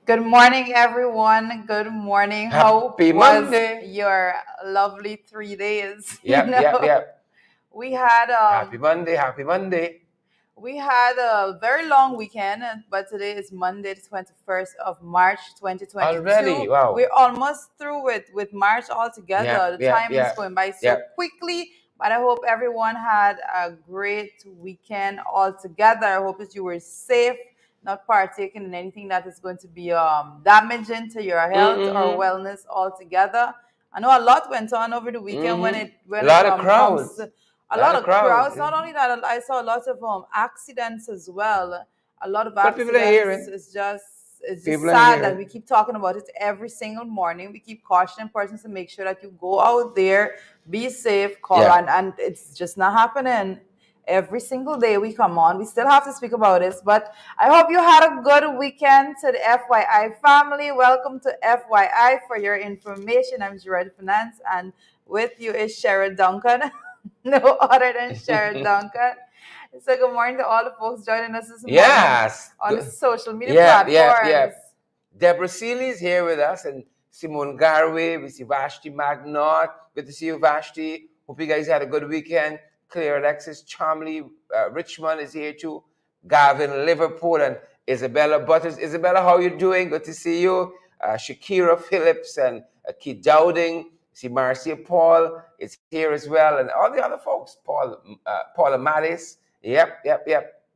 Good morning, everyone. Good morning. How Happy was Monday. your lovely 3 days? Yep. We had Happy Monday. Happy Monday. we had a very long weekend, but today is Monday, the 21st of March, Already. 2022. Wow. We're almost through with March altogether. The time is going by so Yep. quickly, but I hope everyone had a great weekend altogether. I hope that you were safe, not partaking in anything that is going to be damaging to your health or Mm-hmm. wellness altogether. I know a lot went on over the weekend when Mm-hmm. it A when it lot of comes crowds. to a A lot lot of of crowds. crowds. Not only that, I saw a lot of accidents as well. A lot of But people are accidents. hearing. It's just People are sad that hearing. we keep talking about it every single morning. We keep cautioning persons to make sure that you go out there, be safe, call, Yeah. and it's just not happening. Every single day we come on, we still have to speak about this. But I hope you had a good weekend to the FYI family. Welcome to FYI. For your information, I'm Gerard Finance, and with you is Sharon Duncan. No other than Sharon Duncan. So good morning to all the folks joining us this morning Yes. on the social media Yep. platforms. Deborah Seeley is here with us and Simone Garway. We see Vashti Magnot. Good to see you, Vashti. Hope you guys had a good weekend. Claire Alexis, Charmley Richmond is here too. Gavin Liverpool and Isabella Butters. Isabella, how you doing? Good to see you. Shakira Phillips and Keith Dowding. See Marcia Paul is here as well, and all the other folks. Paula Mattis. Yep.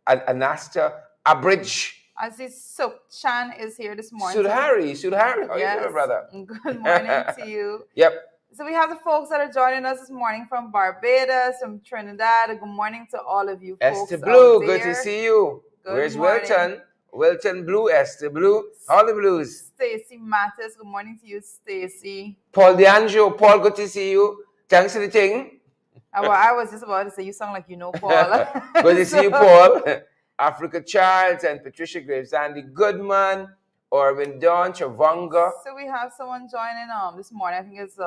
And Anasta Abridge. I see Sook Chan is here this morning. Sudhari, how you doing, brother? Good morning to you. Yep. So we have the folks that are joining us this morning from Barbados, from Trinidad. Good morning to all of you folks Esther Blue, out there. good to see you. Good Where's morning. Wilton? Wilton Blue, Esther Blue, all the blues. Stacy Mattis, good morning to you, Stacy. Paul DeAngelo, Paul, good to see you. Thanks for the thing. Well, I was just about to say, you sound like you know Paul. Good to see you, Paul. Africa Charles and Patricia Graves, Andy Goodman, Orvin Dawn, Chavonga. So we have someone joining this morning. I think it's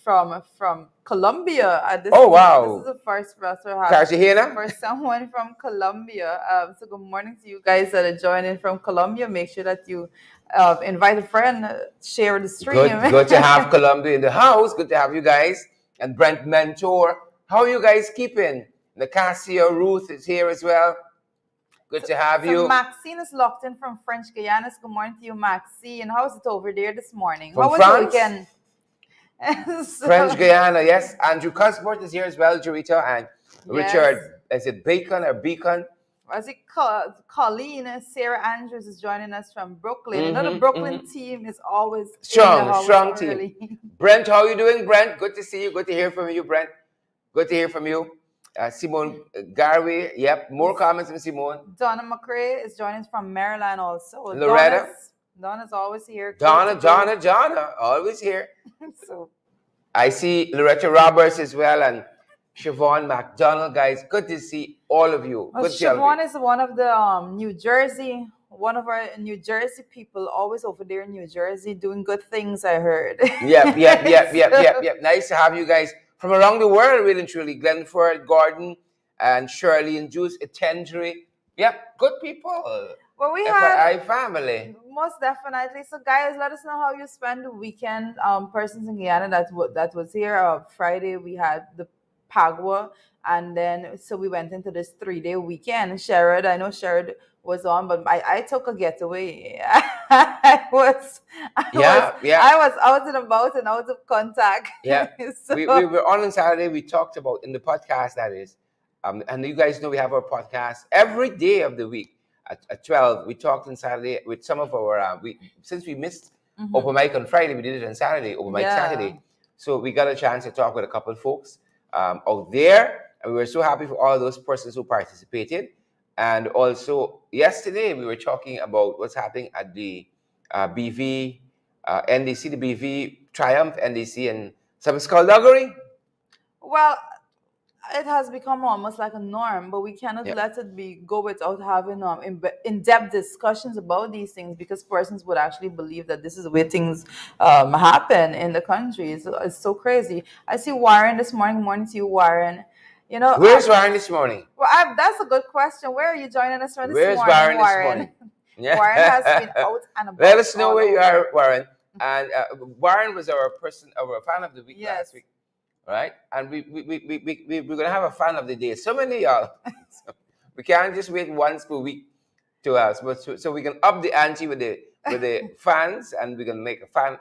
from Colombia. Oh, wow. This is the first for us to have Cartagena? for someone from Colombia. So good morning to you guys that are joining from Colombia. Make sure that you invite a friend, share the stream. Good to have Colombia in the house. Good to have you guys. And Brent Mentor. How are you guys keeping? Nicasia Ruth is here as well. Good to have you. Maxine is locked in from French Guyana. Good morning to you, Maxine. How's it over there this morning? From How was France? your weekend? French Guyana, yes. Andrew Cuthbert is here as well, Jarita, and Richard, is it Bacon or Beacon? Was it Colleen? Sarah Andrews is joining us from Brooklyn. You know, the Brooklyn team is always strong team. Brent, how are you doing, Brent? Good to see you. Good to hear from you, Brent. Good to hear from you. Simone Garvey, yep. More comments from Simone. Donna McRae is joining us from Maryland also. Loretta. Donna's always here. Donna, always here. So I see Loretta Roberts as well and Siobhan McDonald, guys. Good to see all of you. Good Siobhan is one of the one of our New Jersey people, always over there in New Jersey doing good things, I heard. Yep. Nice to have you guys from around the world, really and truly. Glenford, Gordon, and Shirley and Juice, Etendry. Yep, good people. Well, we FYI family. Most definitely. So, guys, let us know how you spend the weekend. Persons in Guyana that was here. Friday we had the Pagua, and then so we went into this 3-day weekend. Sherrod, I know Sherrod was on, but I took a getaway. I was out and about and out of contact. Yeah. So, we were on Saturday. We talked about in the podcast, that is. And you guys know we have our podcast every day of the week at 12. We talked on Saturday with some of our, since we missed open mic on Friday, we did it on Saturday, open mic Saturday. So we got a chance to talk with a couple of folks out there. And we were so happy for all those persons who participated. And also yesterday, we were talking about what's happening at the BV, NDC, the BV Triumph, NDC, and some skullduggery. Well, it has become almost like a norm, but we cannot let it go without having in-depth discussions about these things, because persons would actually believe that this is the way things happen in the country. It's so crazy. I see Warren this morning. Morning to you, Warren. You know, where's Warren this morning? Well, that's a good question. Where are you joining us from this morning? Where's Warren this morning? Warren has been Yeah. out and Let about us know all where you are, over. Warren. And Warren was our fan of the week Yes. last week, right? And we're gonna have a fan of the day. So many y'all. So we can't just wait once per week to us, but so we can up the ante with the fans, and we can make a fan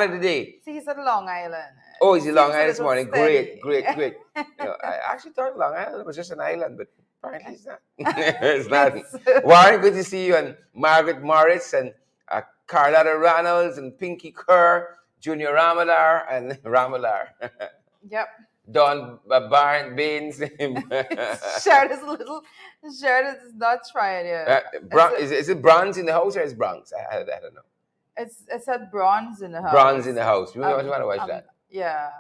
of the day. See, he's at Long Island. Oh, is it Long Seems a Island this little morning? Great, steady. great, great. I actually thought Long Island was just an island, but apparently it's not. It's not. Warren, good to see you, and Margaret Morris, and Carlotta Reynolds, and Pinky Kerr, Junior Ramalar, and Ramalar. Yep. Don Barn Baines. Shared is a little. Shared is not trying yet. Is it bronze in the house or is Bronx? I don't know. It's at Bronze in the Bronze in house. the house. We want to watch that. Yeah,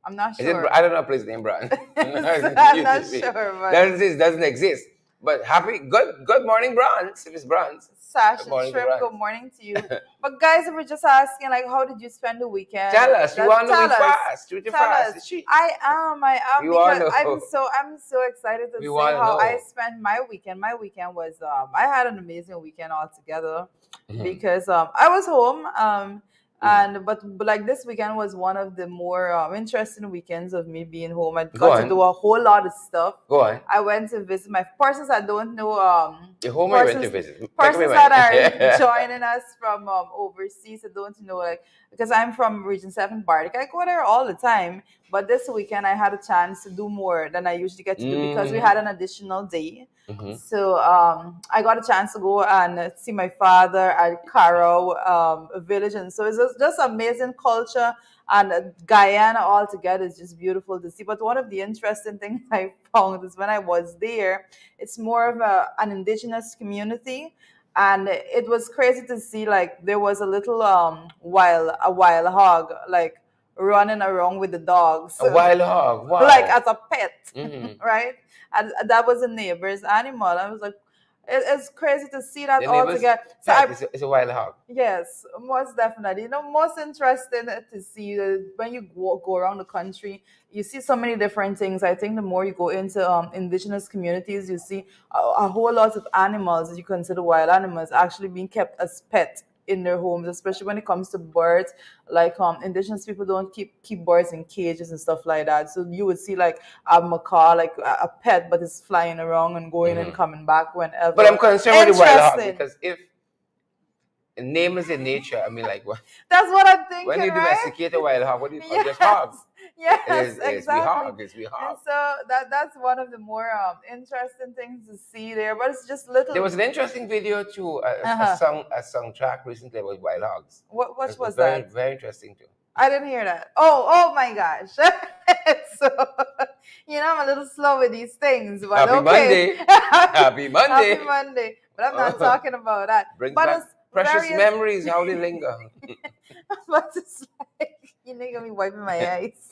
I'm not Is it? sure. I don't know a place named Bronze. I'm not sure, but Doesn't exist. But good morning, Bronze. If it's Bronze. Sasha Good morning to Shrimp, Bronze. good morning to you. But guys, we were just asking, like, how did you spend the weekend? Tell us. You want to Tell be us. fast. Treat you Tell fast. us. Is she? I am We wanna because know. I'm so excited to We say wanna how I know. spent my weekend. My weekend was I had an amazing weekend altogether Mhm. because I was home Mhm. and but like this weekend was one of the more interesting weekends of me being home. I Go got to on. do a whole lot of stuff. Go on. I went to visit my persons I don't know Your home or you went to persons visit? Take me persons away. that are joining us from overseas. I don't know, like, because I'm from Region 7 Bardic. I go there all the time, but this weekend I had a chance to do more than I usually get to do because we Mhm. had an additional day. Mhm. So I got a chance to go and see my father at Caro village, and so it's just amazing culture. And Guyana altogether is just beautiful to see. But one of the interesting things I found is when I was there, it's more of an indigenous community, and it was crazy to see, like, there was a little wild hog, like, running around with the dogs A wild hog. like Wow. as a pet. Mhm. Right? And that was a neighbor's animal. I was like, it's crazy to see that The all neighbor's together. So pet is a wild hog. yes, most definitely. Most interesting to see when you go around the country, you see so many different things. I think the more you go into indigenous communities, you see a whole lot of animals that you consider wild animals actually being kept as pets in their homes, especially when it comes to birds. Like indigenous people don't keep birds in cages and stuff like that. So you would see like a macaw, like a pet, but it's flying around and going and Mhm. coming back But whenever. I'm concerned with the wild hog Interesting. because if name is in nature, I mean, like, what? That's what I'm When thinking, you right? domesticate a wild hog, what do you call it? Just Yes, hog? yes, It's we exactly. hog. It's we And hog. so that's one of the more interesting things to see there. But it's just There little. was an interesting video to Uh-huh. a song track recently about wild hogs. What It was was very that? very interesting too. I didn't hear that. Oh my gosh. So I'm a little slow with these things, but Happy okay. Monday. Happy Happy Monday. Monday. But I'm not talking about that. Brings But back it's precious very memories. How they linger. but it's like got me wiping my eyes.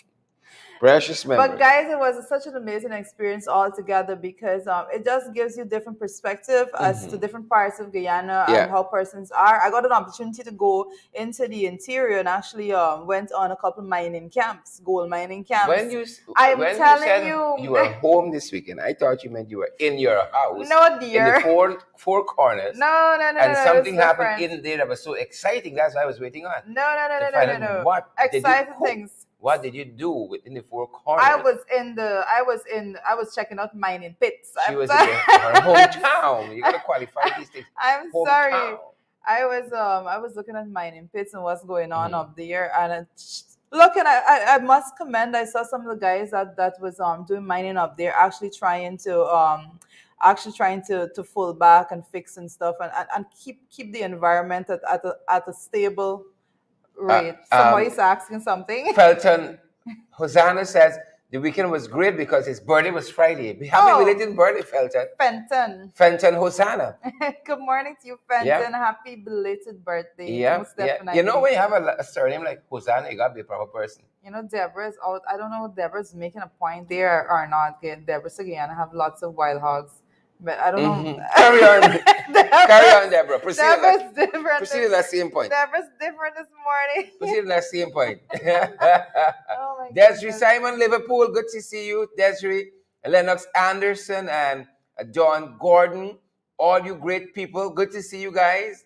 Precious But memories. guys, it was such an amazing experience altogether because it just gives you different perspective as to Mhm. different parts of Guyana and Yeah. how persons are. I got an opportunity to go into the interior and actually went on a couple mining camps, gold mining camps. I am When you telling said you, you were home this weekend, I thought you meant you were in your house no in the dear, four corners, no, and no, it's something happened different. in there that was so exciting. That's why I was waiting on to find out No. what did you Exciting cook. things. What did you do within the four I corners? was I was checking out mining pits. She was in her hometown. You gotta qualify these things. I'm sorry. Hometown. I was looking at mining pits and what's going on Mhm. up there, and looking, I must commend. I saw some of the guys that was doing mining up there actually trying to pull back and fix and stuff, and keep the environment at a stable Uh, rate. um, Somebody's asking something. Felton Hosanna says the weekend was great because his birthday was Friday. Happy Oh, belated birthday, Felton. Fenton. Fenton Hosanna. Good morning to you, Yeah. Fenton. Happy belated birthday. Yeah, Most yeah. You know, definitely. when you have a surname like Hosanna, you gotta be a proper person. Deborah's out. I don't know if Deborah's making a point there or not. Okay, Deborah's again. I have lots of wild hogs, but I don't know. Carry on. Carry on, Deborah's, Deborah. Proceed on Deborah's that. different. Proceed on that same point. Deborah's different this morning. Proceed on that same point. Oh my Desiree goodness. Simon, Liverpool. Good to see you, Desiree. Lennox Anderson and John Gordon. all you great people. Good to see you guys.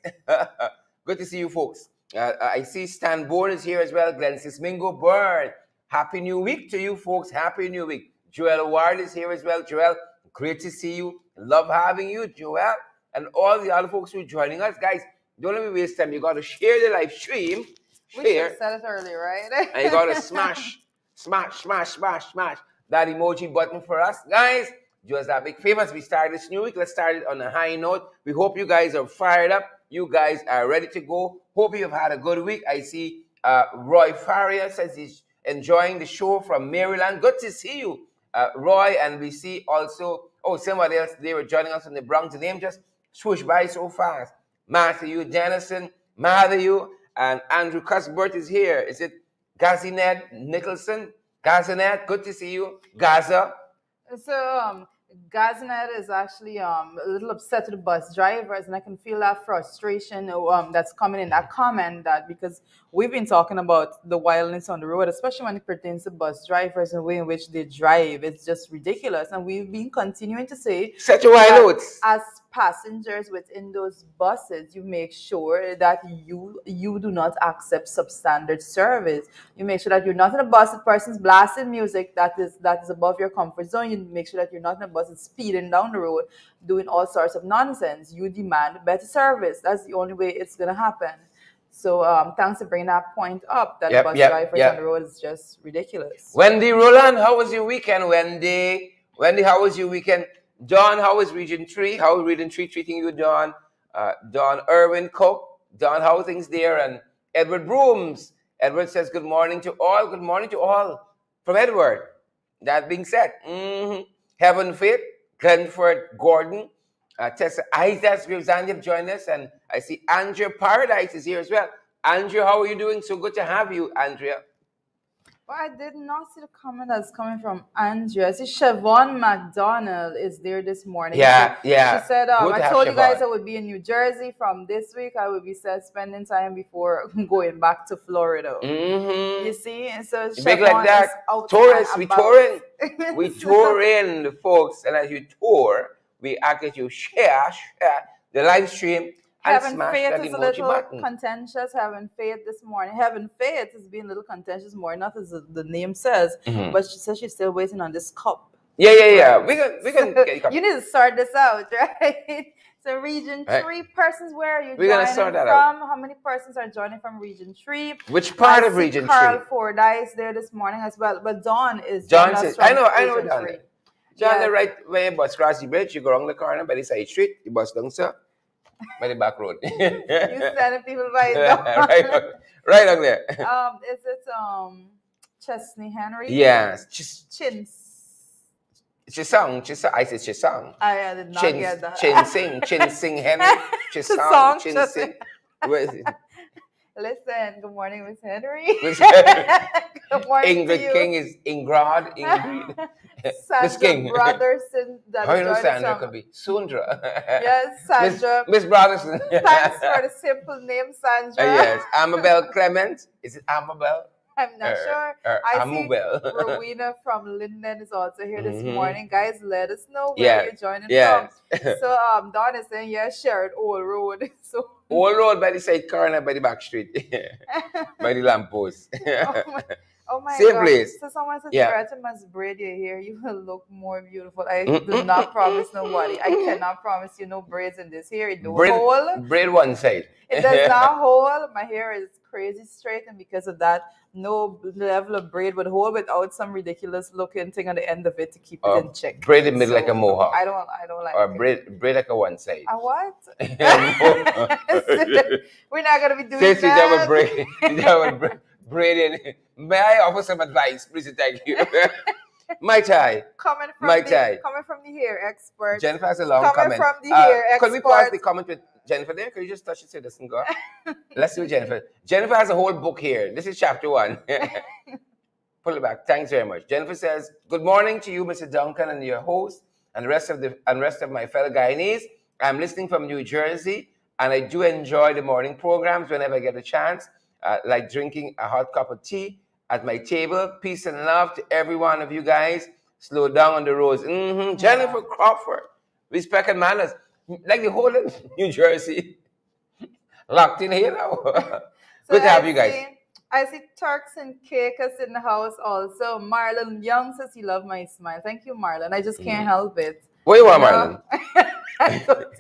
Good to see you folks. I see Stan Bourne is here as well. Glenn Sismingo Bird. Happy New Week to you folks. Happy New Week. Joel Ward is here as well. Joel, great to see you. Love having you, Joel. And all the other folks who are joining us. Guys, don't let me waste time. You got to share the live stream. We should Share. have said it earlier, right? And you got to smash that emoji button for us. Guys, do us that big favor as we start this new week. Let's start it on a high note. We hope you guys are fired up. You guys are ready to go. Hope you've had a good week. I see Roy Faria says he's enjoying the show from Maryland. Good to see you, Roy. And we see also, somebody else, they were joining us in the Bronx. The name just swooshed by so fast. Matthew Dennison, Matthew, and Andrew Cuthbert is here. Is it Gazinet Nicholson? Gazinet, good to see you. Gaza. So, Gaznet is actually a little upset with the bus drivers, and I can feel that frustration that's coming in that comment, that because we've been talking about the wildness on the road, especially when it pertains to bus drivers and the way in which they drive. It's just ridiculous, and we've been continuing to say Such a wild that notes. as passengers within those buses, you make sure that you do not accept substandard service. You make sure that you're not in a bus with persons blasting music that is above your comfort zone. You make sure that you're not in a bus that's speeding down the road doing all sorts of nonsense. You demand better service. That's the only way it's gonna happen. So thanks for bringing that point up, that bus drivers on the road is just ridiculous. Wendy Roland, how was your weekend, Wendy? Wendy, how was your weekend? Don, how was Region 3? How is Region 3 treating you, Don? Don Irwin Cook. Don, how are things there? And Edward Brooms. Edward says, good morning to all. Good morning to all. From Edward. That being said, Heaven Faith, Glenford Gordon, Tessa Isaac Rizani have joined us. And I see Andrea Paradise is here as well. Andrea, how are you doing? So good to have you, Andrea. Well, I did not see the comment that's coming from Andrea. I see Siobhan McDonald is there this morning. Yeah. She said, I told you guys I would be in New Jersey from this week. I would be spending time before going back to Florida. You see? And so big like that. Tourists, we touring. We touring, folks. And as you tour, we ask that you share the live stream. Heaven Faith is a little contentious. Heaven Faith this morning. Heaven Faith is being a little contentious more, not as the name says, but she says she's still waiting on this cup. Yeah. We can get a cup. You need to sort this out, right? So Region 3 persons, where are you We're joining gonna sort that from? out. How many persons are joining from Region 3? Which part of Region 3? Carl Fordyce there this morning as well. But Dawn is John says, I know John. John, Yeah. right when you bus cross the bridge, you go around the corner by the side street, you bus down, sir. By the back road. You sending people by Dawn. right on there. Is it Chesney Henry? Yes. Chins. Chisong. I said Chisong. I did not get that. Chinsing Henry. Chisong. Chinsing. Where is it? Listen, good morning, Miss Henry. Good morning Ingrid to you. King is Ingrid. Miss King. Brotherson. How you know Sandra could be? Sundra. Yes, Sandra. Miss Brotherson. Thanks for the simple name, Sandra. Yes. Amabel Clement. Is it Amabel? I'm not sure. I see Rowena from Linden is also here this morning. Guys, let us know where you're joining from. So Dawn is saying, Shared Old Road. So Old Road by the side corner, by the back street. By the lamppost. Oh my Same God. place. So someone says, Greta must braid your hair. You will look more beautiful. I do not promise nobody. I cannot promise you no braids in this hair. It don't hold. Braid one side. It does not hold. My hair is crazy straight, and because of that, no level of braid would hold without some ridiculous looking thing on the end of it to keep it in check. Braid in middle like a mohawk. I don't like or braid like a one side. A what? We're not gonna be doing that. That would braid in. May I offer some advice, please? Thank you. My tie. Coming from the hair expert. Jennifer has a long comment. From the hair expert. Could we pause the comment with Jennifer there? Could you just touch it so it doesn't go? Let's do Jennifer. Jennifer has a whole book here. This is chapter 1. Pull it back. Thanks very much. Jennifer says, good morning to you, Mr. Duncan, and your host, and the rest of my fellow Guyanese. I'm listening from New Jersey, and I do enjoy the morning programs whenever I get a chance, like drinking a hot cup of tea at my table. Peace and love to every one of you guys. Slow down on the roads. Jennifer Crawford. Respect and manners. like the whole of New Jersey locked in here now. So Good to have you guys. I see Turks and Caicos in the house also. Marlon Young says he loved my smile. Thank you, Marlon. I just can't help it. Where you You are, know? Marlon?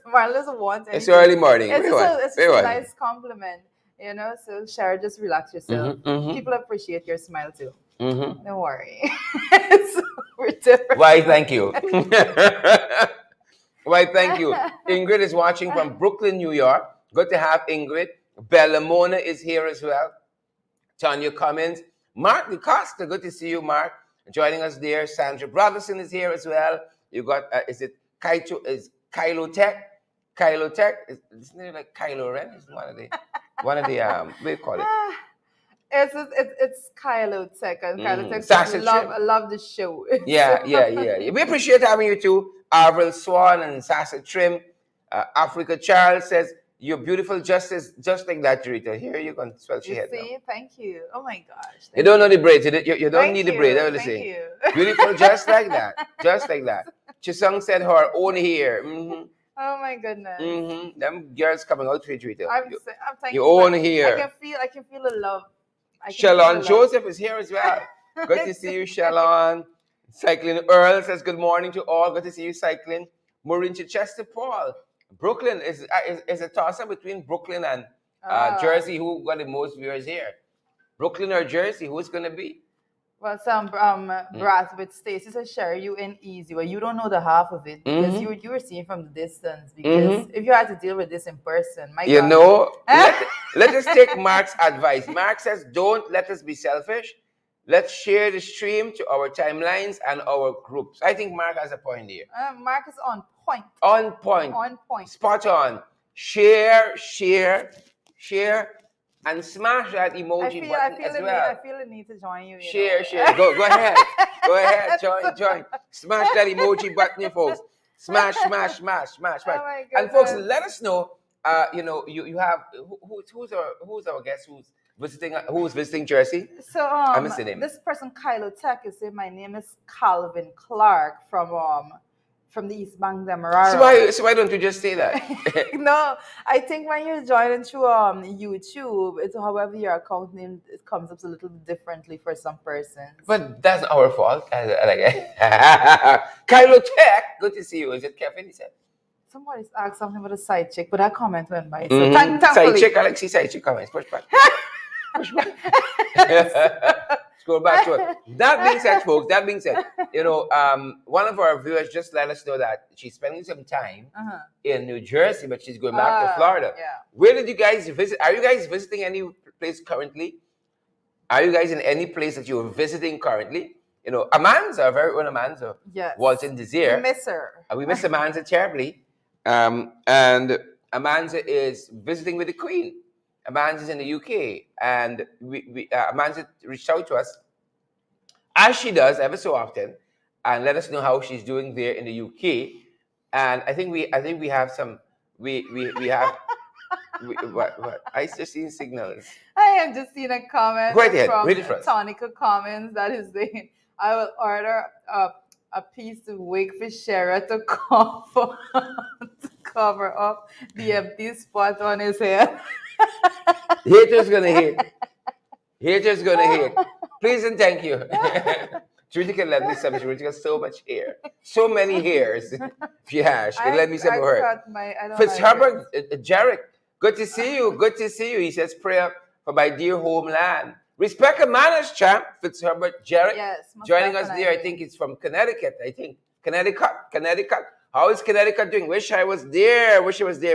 Marlon doesn't want It's anything. early morning. Where It's you just are? it's Where just you a are? nice compliment, you know. So Shara, just relax yourself. People appreciate your smile too. Mm-hmm. Don't worry. So we're different. Why, thank you. Why, thank you. Ingrid is watching from Brooklyn, New York. Good to have Ingrid. Bellamona is here as well. Tanya Cummins. Mark DeCosta, good to see you, Mark. Joining us there. Sandra Brotherson is here as well. You got, is it Kaito, is Kylo Tech? Kylo Tech? Isn't it like Kylo Ren? It's one of the, what do you call it? It's Kylo Tech and Kylo Tech Sassy I love the show. Yeah. We appreciate having you too. Avril Swan and Sasa Trim. Africa Charles says, you're beautiful just like that, Rita. Here you can swell your head now. See, thank you. Oh my gosh. You don't know the braids. You don't Thank need the you, braids. I will thank say. you. Beautiful just like that. Just like that. Chisung said her own hair. Oh my goodness. Them girls coming out for you, Rita. I'm thank Your you. own I hair. can feel the love. Shalon Joseph is here as well. Good to see you, Shalon. Cycling Earl says good morning to all. Good to see you, Cycling. Maureen Chichester Paul. Brooklyn is a toss-up between Brooklyn and Jersey. Who got the most viewers here? Brooklyn or Jersey? Who's going to be? Well, some brats with Stacy says, share you in easy. Well, you don't know the half of it because you were seeing from the distance. Because if you had to deal with this in person, my God. know, let us take Mark's advice. Mark says, don't let us be selfish. Let's share the stream to our timelines and our groups. I think Mark has a point here. Mark is on point. On point. On point. Spot on. Share, and smash that emoji button as well. I feel the need to join you. Share. Go ahead. Go ahead. Join. Smash that emoji button, you folks. Smash. Oh my And folks, goodness. let us know. You have who's our guest who's visiting Jersey? So I missed the name. this person Kylo Tech is saying my name is Calvin Clark from the East Bank Demerara. So why don't you just say that? No, I think when you're joining through YouTube, it's however your account name it comes up a little differently for some persons. But that's our fault. Kylo Tech, good to see you. Is it Kevin? He said. Somebody's asked something about a side chick, but that comment went by. So thankfully. Side chick, Alexi, side chick comments. Push back. Scroll back to it. That being said, folks, one of our viewers just let us know that she's spending some time in New Jersey, but she's going back to Florida. Yeah. Where did you guys visit? Are you guys visiting any place currently? Are you guys in any place that you're visiting currently? Amanza, very own Amanza, Yes. was in Desire. We miss her. We miss Amanza terribly. And Amanza is visiting with the Queen. Amanza's in the UK, and Amanza reached out to us, as she does ever so often, and let us know how she's doing there in the UK. And I think we have some we have what I just seen signals. I have just seen a comment Go ahead, from read it for us. Tonica Comments that is saying, I will order a piece of wig for Shara to cover up the empty spot on his head. Haters gonna hate. Haters gonna hate. Please and thank you. Trudy can lend me some. Trudy has so much hair. So many hairs. She has. She can lend me some of her. Fitzherbert, Jarek, good to see you. Good to see you. He says, prayer for my dear homeland. Respect and manners, champ. Fitzherbert, Jarek. Yes, joining us there. I think it's from Connecticut. Connecticut. How is Connecticut doing? Wish I was there.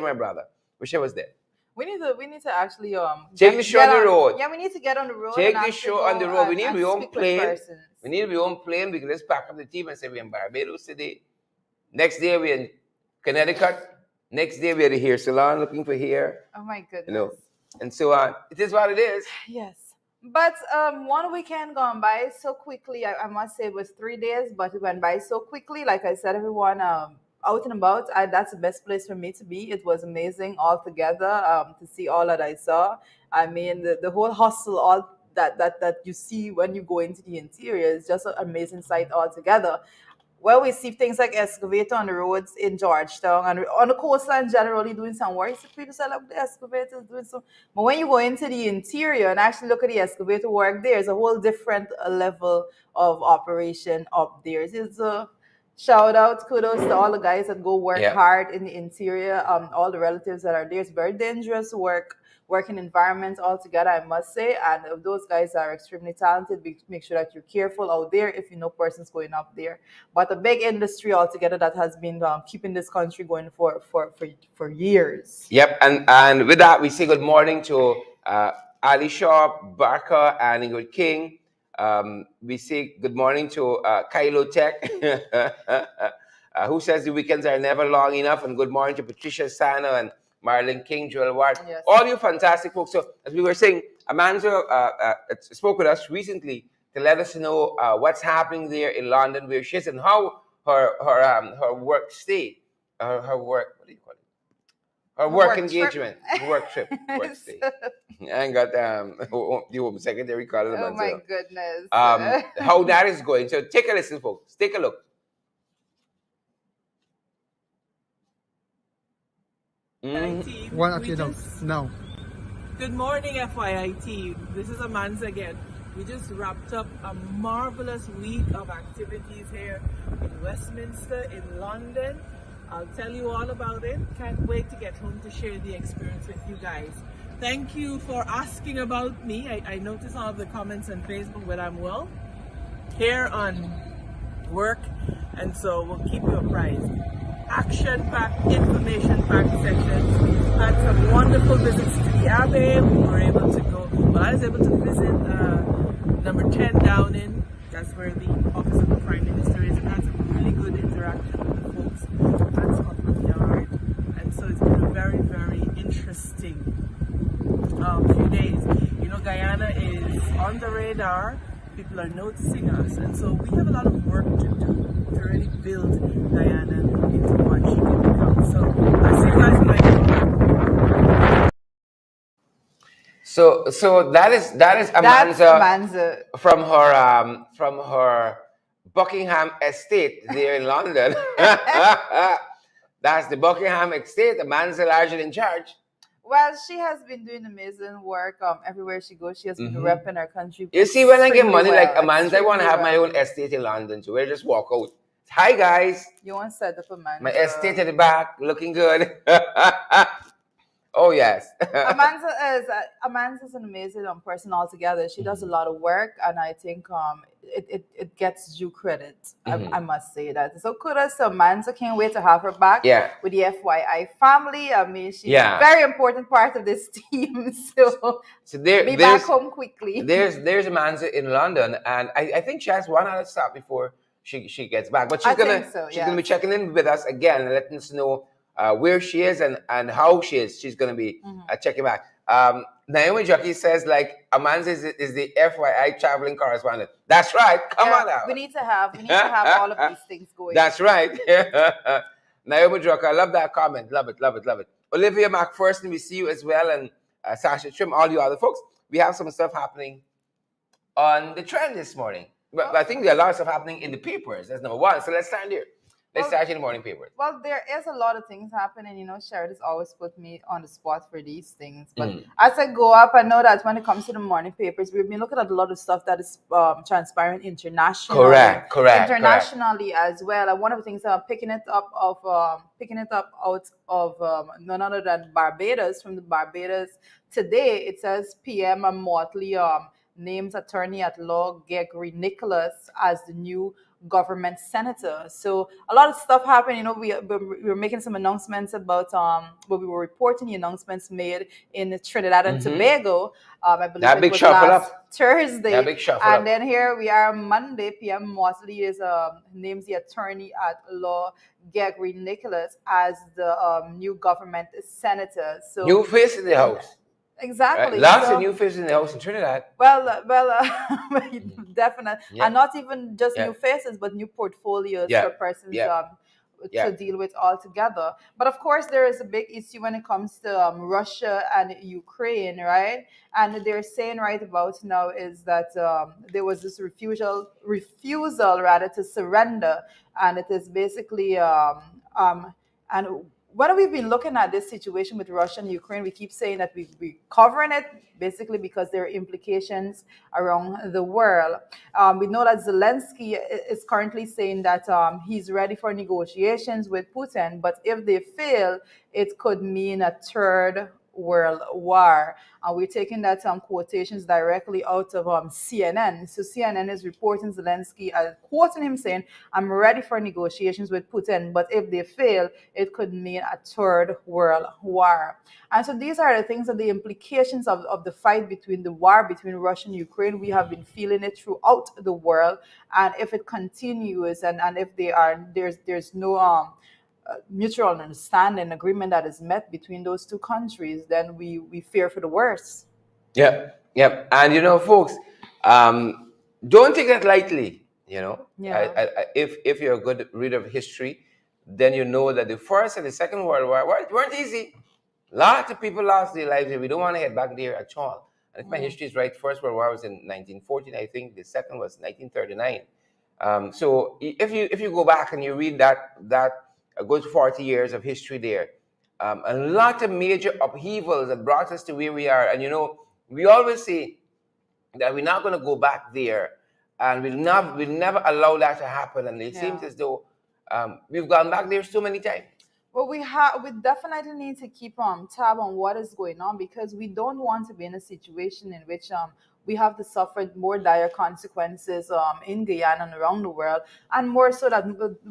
My brother. Wish I was there. We need to actually take the show on the road. Yeah, we need to get on the road. Take the show on the road. We need to be on plane. We need to be on plane. We can just pack up the team and say we're in Barbados today. Next day we're in Connecticut. Next day we're at the hair salon looking for hair. Oh my goodness. And so on. It is what it is. Yes. But one weekend gone by so quickly. I must say it was 3 days, but it went by so quickly. Like I said, everyone out and about, that's the best place for me to be. It was amazing altogether to see all that I saw. I mean, the whole hustle, all that you see when you go into the interior is just an amazing sight altogether. well, we see things like excavator on the roads in Georgetown and on the coastline generally doing some work. You see people say, look, the excavators doing some. But when you go into the interior and actually look at the excavator work, there's a whole different level of operation up there. It's a shout out, kudos to all the guys that go work Yeah. hard in the interior. All the relatives that are there. It's very dangerous work working environment altogether, I must say. And those guys are extremely talented. Make sure that you're careful out there if you know persons going up there. But a big industry altogether that has been keeping this country going for years. Yep, and with that, we say good morning to Ali Shaw, Barker, and Ingrid King. We say good morning to Kylo Tech, who says the weekends are never long enough, and good morning to Patricia Sano and Marlon King, Joel Ward, Yes. all you fantastic folks. So, as we were saying, Amanda spoke with us recently to let us know what's happening there in London, where she is, and how her work stay, her work, what do you call it? Her work engagement, work trip, work stay. I ain't got the home secretary calling them. Oh my goodness. How that is going. So take a listen, folks. Take a look. One at you now. Good morning, FYI team. This is Amanda again. We just wrapped up a marvelous week of activities here in Westminster, in London. I'll tell you all about it. Can't wait to get home to share the experience with you guys. Thank you for asking about me. I noticed all of the comments on Facebook when I'm well here on work, and so we'll keep you apprised. Action-packed, information-packed sessions. Had some wonderful visits to the Abbey. We were able to go, well, I was able to visit number 10 Downing. That's where the office of the Prime Minister is, and had some really good interaction with the folks at Scotland Yard. And so it's been a very, very interesting few days. You know, Guyana is on the radar. People are noticing us, and so we have a lot of work to do to really build Guyana into what she can become. So I'll see you guys when I get back. So that is Amanda from her Buckingham estate there in London. That's the Buckingham estate. Amanda larger in charge. Well, she has been doing amazing work everywhere she goes. She has been repping her country. You see, when I get money well, like Amanda, I want to have my own estate in London, so we'll just walk out. Hi, guys. You want to set up Amanda? My estate at the back, looking good. Oh, yes. Amanda's an amazing person altogether. She does a lot of work, and I think it gets due credit. I must say that. So kudos to Amanda. Can't wait to have her back with the FYI family. I mean, she's a very important part of this team. So be back home quickly. There's Amanda in London, and I think she has one other stop before she gets back. But she's gonna be checking in with us again and letting us know where she is and how she is. She's going to be checking back. Naomi Jockey says, like, Amanda is the FYI traveling correspondent. That's right. Come on now. We need to have all of these things going. That's right. Naomi Jockey, I love that comment. Love it, love it, love it. Olivia McPherson, we see you as well. And Sasha Trim, all you other folks. We have some stuff happening on the trend this morning. But I think there are a lot of stuff happening in the papers. That's number one. So let's start here. Let's start in the morning papers. Well, there is a lot of things happening. You know, Sherrod has always put me on the spot for these things. But as I go up, I know that when it comes to the morning papers, we've been looking at a lot of stuff that is transpiring internationally. Correct. Internationally as well. And one of the things I'm picking it up out of none other than Barbados. From the Barbados today, it says PM Motley names attorney at law Gregory Nicholas as the new government senator. So a lot of stuff happened. You know, we were making some announcements about we were reporting the announcements made in Trinidad and Tobago. I believe that it big was shuffle last up. Thursday. That big shuffle and up. Then here we are Monday. PM Motley is names the attorney at law Gregory Nicholas as the new government senator. So new face in the house. Exactly. Right? Lots of new faces in the house in Trinidad. Well, definitely, and not even just new faces, but new portfolios for persons Yeah. to deal with altogether. But of course, there is a big issue when it comes to Russia and Ukraine, right? And they're saying right about now is that there was this refusal rather to surrender, and it is basically and when we've been looking at this situation with Russia and Ukraine, we keep saying that we're covering it basically because there are implications around the world. We know that Zelensky is currently saying that he's ready for negotiations with Putin, but if they fail, it could mean a third world war. And we're taking that quotations directly out of CNN. So CNN is reporting Zelensky, quoting him saying, I'm ready for negotiations with Putin, but if they fail, it could mean a third world war. And so these are the things and the implications of the fight between the war between Russia and Ukraine. We have been feeling it throughout the world. And if it continues and if there's no mutual understanding agreement that is met between those two countries, then we fear for the worst. Yep, yep. And folks, don't take that lightly. Yeah. If you're a good reader of history, then you know that the First and the Second World War weren't easy. Lots of people lost their lives, and we don't want to head back there at all. And if my history is right, First World War was in 1914, I think. The second was 1939. So if you go back and you read that a good 40 years of history there, a lot of major upheavals that brought us to where we are. And we always say that we're not going to go back there, and we'll never allow that to happen. And it seems as though we've gone back there so many times. Well, we definitely need to keep tab on what is going on because we don't want to be in a situation in which we have to suffer more dire consequences in Guyana and around the world, and more so that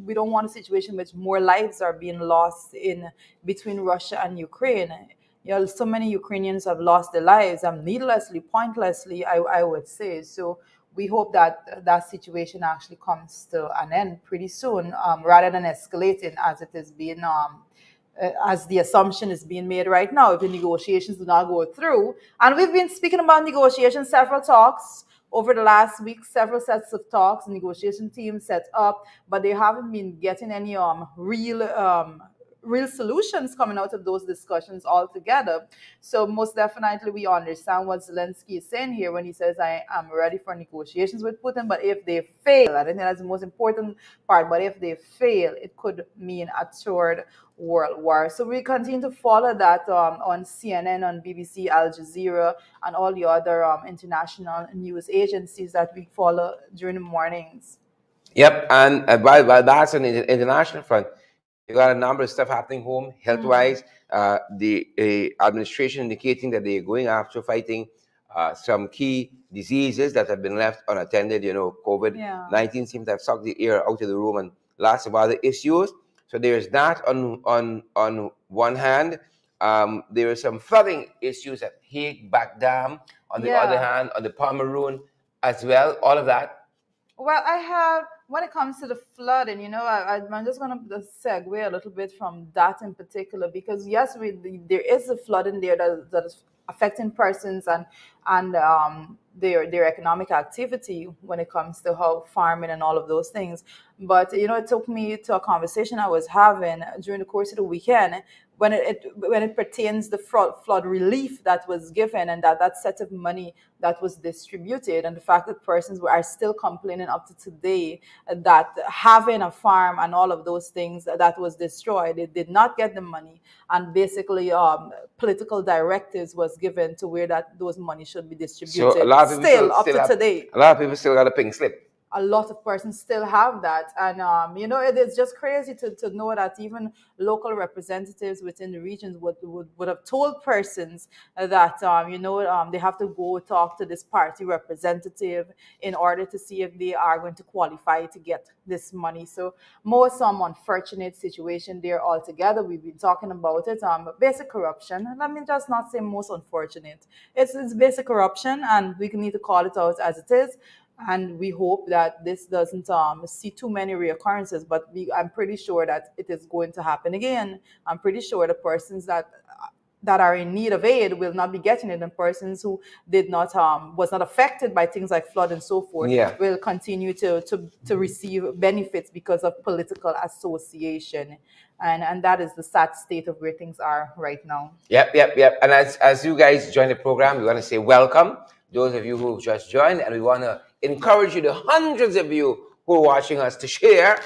we don't want a situation in which more lives are being lost in between Russia and Ukraine. So many Ukrainians have lost their lives, needlessly, pointlessly, I would say. So we hope that that situation actually comes to an end pretty soon, rather than escalating as it is being, as the assumption is being made right now if the negotiations do not go through. And we've been speaking about negotiations, several talks over the last week, several sets of talks, negotiation teams set up, but they haven't been getting any real solutions coming out of those discussions altogether. So most definitely we understand what Zelensky is saying here when he says, I am ready for negotiations with Putin, but if they fail, I think that's the most important part, but if they fail, it could mean a third world war. So we continue to follow that on CNN, on BBC, Al Jazeera, and all the other international news agencies that we follow during the mornings. Yep, and while that's on the international front, you got a number of stuff happening home, health-wise. The administration indicating that they're going after fighting some key diseases that have been left unattended. COVID-19 seems to have sucked the air out of the room, and lots of other issues. So there's that on one hand. There are some flooding issues at Hague Back Dam. On the other hand, on the Pomeroon as well. All of that. Well, I have, when it comes to the flooding, I'm just going to segue a little bit from that in particular, because yes, there is a flooding there that is affecting persons and their economic activity when it comes to how farming and all of those things. But it took me to a conversation I was having during the course of the weekend when it pertains the flood relief that was given and that set of money that was distributed, and the fact that persons are still complaining up to today that having a farm and all of those things that was destroyed, they did not get the money, and basically political directives was given to where that those money should be distributed. So a lot of people still up to today, a lot of people still got a pink slip. A lot of persons still have that, and it is just crazy to know that even local representatives within the regions would have told persons that they have to go talk to this party representative in order to see if they are going to qualify to get this money. So most unfortunate situation there altogether. We've been talking about it, basic corruption. Let me just not say most unfortunate. It's basic corruption, and we need to call it out as it is. And we hope that this doesn't see too many reoccurrences, but I'm pretty sure that it is going to happen again. I'm pretty sure the persons that that are in need of aid will not be getting it, and persons who did not was not affected by things like flood and so forth Yeah. will continue to receive benefits because of political association, and that is the sad state of where things are right now. Yep. And as you guys join the program, we want to say welcome. Those of you who've just joined, and we want to encourage you, the hundreds of you who are watching us, to share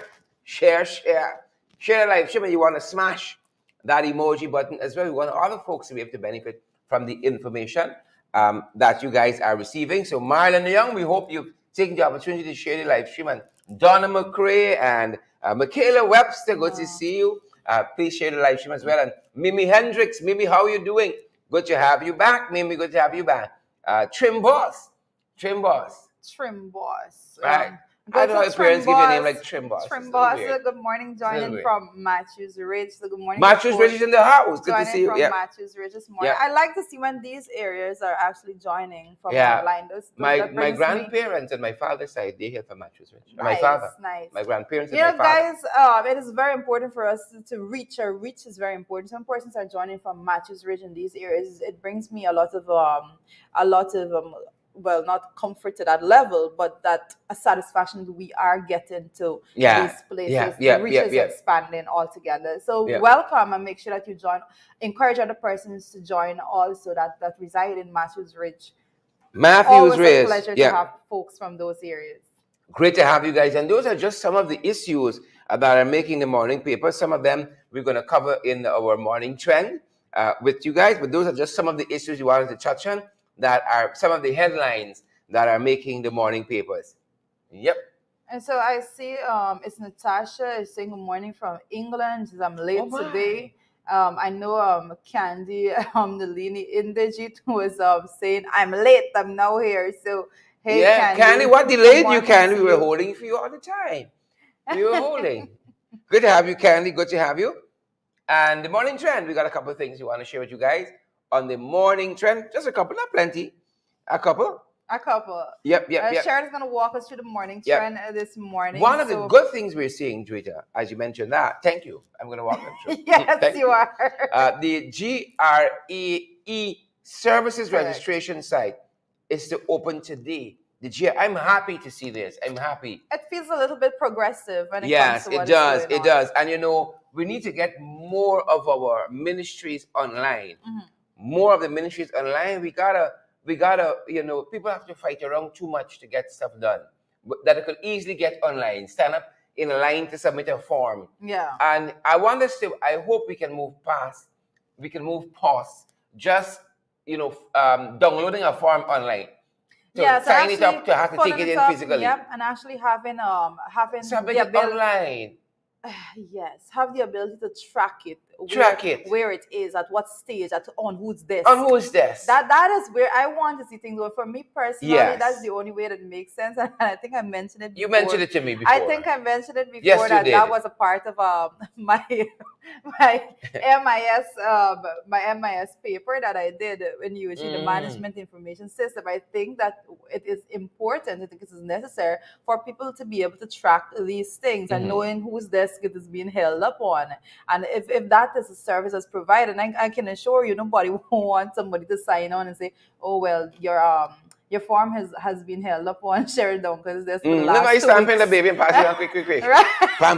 the live stream. And you want to smash that emoji button as well. We want other folks to be able to benefit from the information that you guys are receiving. So Marlon Young, we hope you've taken the opportunity to share the live stream. And Donna McCrae and Michaela Webster, good to see you. Please share the live stream as well. And Mimi Hendricks, Mimi, how are you doing? Good to have you back, Mimi. Good to have you back. Trim Boss. Trim Boss. Right. I don't know if parents give you a name like Trim Boss. Trim Boss, good morning, joining from Matthews Ridge. So good morning. Matthews Ridge is in the house. Good to see you. From Matthews Ridge this morning. I like to see when these areas are actually joining from online. My grandparents and my father's side, they hail from Matthews Ridge. Nice, my father. Nice. My grandparents and my father. Guys, it is very important for us to reach. Our reach is very important. Some persons are joining from Matthews Ridge in these areas. It brings me a lot of well, not comfort to that level, but that a satisfaction that we are getting to these places. The reach is expanding altogether. So welcome, and make sure that you join. Encourage other persons to join also that reside in Matthews Ridge. Matthews Ridge. A pleasure to have folks from those areas. Great to have you guys. And those are just some of the issues that are making the morning paper. Some of them we're going to cover in our morning trend with you guys. But those are just some of the issues we wanted to touch on, that are some of the headlines that are making the morning papers. Yep. And so I see it's Natasha is saying good morning from England. She says, I'm late today. I know Candy Nalini Inderjit was saying, I'm late, I'm now here. So, hey, Candy, what delayed you, Candy? We were holding for you all the time. We were holding. Good to have you, Candy. Good to have you. And the morning trend, we got a couple of things we want to share with you guys on the morning trend. Just a couple, not plenty. A couple. Yep. Sharon's going to walk us through the morning trend this morning. One of the good things we're seeing, Twitter, as you mentioned that, thank you. I'm going to walk them through. Yes, you are. The GREE services registration site is to open today. I'm happy to see this. I'm happy. It feels a little bit progressive when it comes to what it does. And you know, we need to get more of our ministries online. More of the ministries online. We gotta, you know, people have to fight around too much to get stuff done. But that it could easily get online. Stand up in line to submit a form. Yeah. And I hope we can move past just, you know, downloading a form online. To sign it up, to have to take it in physically. Yep, and actually having submit it online. Yes, have the ability to track it where it is, at what stage, on whose desk. That is where I want to see things. Well, for me personally, that's the only way that makes sense. And I think I mentioned it before. You mentioned it to me before. I think I mentioned it before. Yes, that was a part of my MIS paper that I did when using the management information system. I think that it is important. I think it is necessary for people to be able to track these things and knowing whose desk it is being held up on. And if that is a service that's provided, I can assure you, nobody wants somebody to sign on and say, "Oh well, your form has been held up on, share it down because there's the last 2 weeks." Stamping the baby and passing on quick. Right. Pam.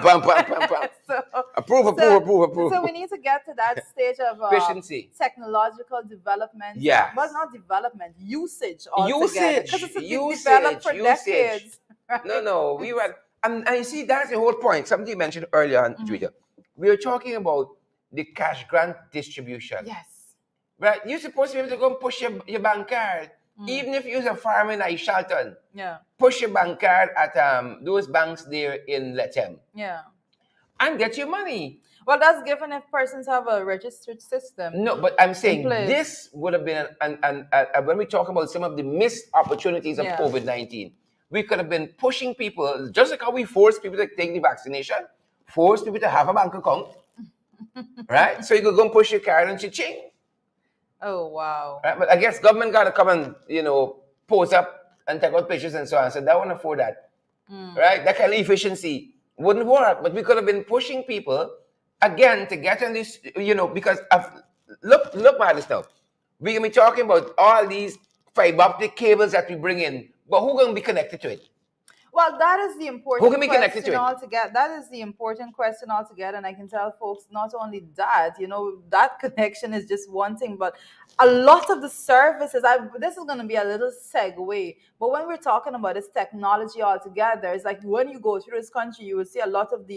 Approve. So we need to get to that stage of efficiency, technological development. Yeah. But not development, usage altogether. Because it's been developed for decades. Right? No. We were, and you see, that's the whole point. Something you mentioned earlier on Twitter. We were talking about the cash grant distribution. Yes. Right? You're supposed to be able to go and push your bank card. Even if you're a farmer in Shelton. Yeah. Push your bank card at those banks there in Letem. Yeah. And get your money. Well, that's given if persons have a registered system. No, but I'm saying this would have been, and when we talk about some of the missed opportunities of COVID-19, we could have been pushing people, just like how we force people to take the vaccination, force people to have a bank account, right? So you could go and push your card and cha-ching. Oh, wow. Right? But I guess government got to come and, you know, pose up and take out pictures and so on. So they won't afford that, right? That kind of efficiency wouldn't work. But we could have been pushing people, again, to get on this, you know, because look at this now. We can be talking about all these fiber optic cables that we bring in, but who gonna be connected to it? Well, that is the Who can important be connected question to it? altogether. That is the important question altogether. And I can tell folks not only that, that connection is just one thing, but a lot of the services, this is going to be a little segue, but when we're talking about this technology altogether, it's like when you go through this country, you will see a lot of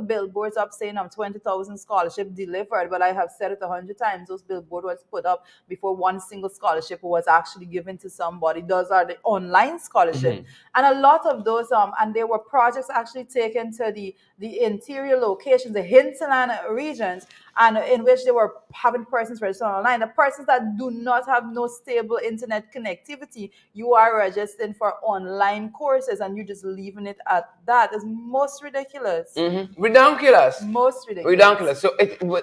billboards up saying 20,000 scholarship delivered. But I have said it 100 times, those billboards was put up before one single scholarship was actually given to somebody. Those are the online scholarship. And a lot of those and there were projects actually taken to the interior locations, the hinterland regions, and in which they were having persons registered online. The persons that do not have no stable internet connectivity, you are registering for online courses and you're just leaving it at that. It's most ridiculous. Ridiculous. Most ridiculous. Ridiculous. So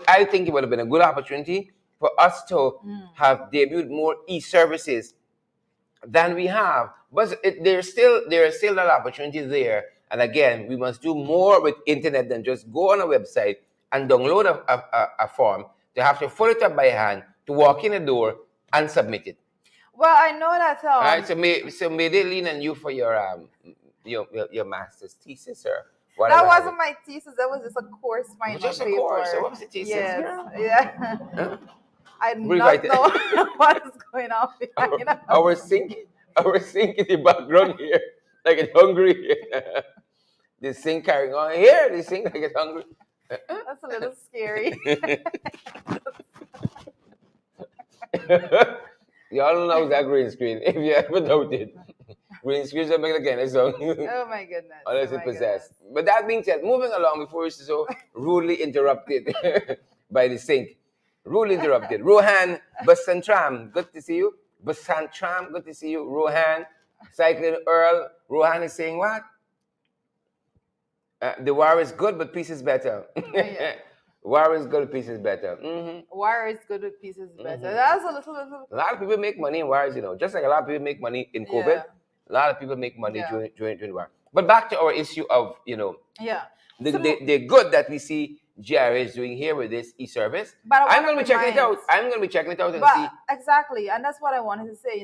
I think it would have been a good opportunity for us to have debuted more e-services than we have. But there is still that opportunity there. And again, we must do more with internet than just go on a website and download a form, to have to fill it up by hand, to walk in the door and submit it. Well, I know that. All right. So may they lean on you for your master's thesis or whatever. That wasn't my thesis. That was just a course final paper. Just a course. So what was the thesis? Yes. Girl? Yeah. Huh? I do not know what is going on behind us. Our sink in the background here, like it's hungry here. The sink carrying on here, the sink like it's hungry. That's a little scary. Y'all don't know that green screen. If you ever noted, green screens don't make again. So Oh my goodness. unless Oh it's my possessed. But that being said, moving along before it's so rudely interrupted by the sink. Rudely interrupted. Rohan Basantram, good to see you. Basantram, good to see you. Rohan, Cycling Earl. Rohan is saying what? The war is good, but peace is better. Yeah. War is good, peace is better. War is good with pieces better. That's a little. A lot of people make money in wars, just like a lot of people make money in COVID. Yeah. A lot of people make money Yeah. during war. But back to our issue of, Yeah. the good that we see GRA is doing here with this e-service. But I'm going to be checking it out. I'm going to be checking it out and see. Exactly, and that's what I wanted to say.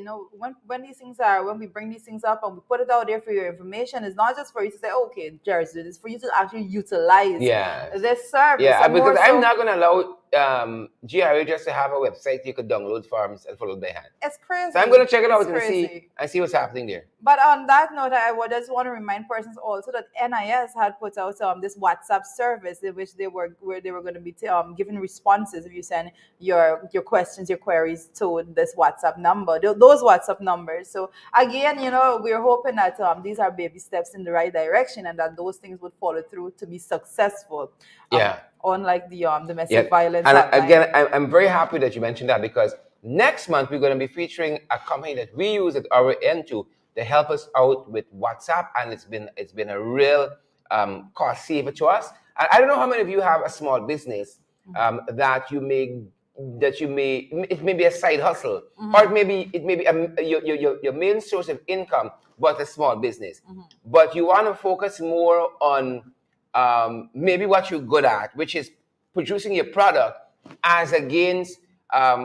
When these things when we bring these things up and we put it out there for your information, it's not just for you to say, okay, Jared, it's for you to actually utilize this service. Yeah, and because more I'm so- not going to allow GRA just to have a website you could download forms and follow by hand. It's crazy. So I'm going to check it out It's and crazy. see what's happening there. But on that note, I would just want to remind persons also that NIS had put out this WhatsApp service in which they were going to be giving responses if you send your questions, your queries to this WhatsApp number, those WhatsApp numbers. So again, we're hoping that these are baby steps in the right direction and that those things would follow through to be successful. Unlike the domestic violence. And hotline. again, I'm very happy that you mentioned that, because next month we're going to be featuring a company that we use at our end to help us out with WhatsApp, and it's been a real cost saver to us. And I don't know how many of you have a small business that it may be a side hustle, or it may be your main source of income, but a small business. But you want to focus more on maybe what you're good at, which is producing your product as against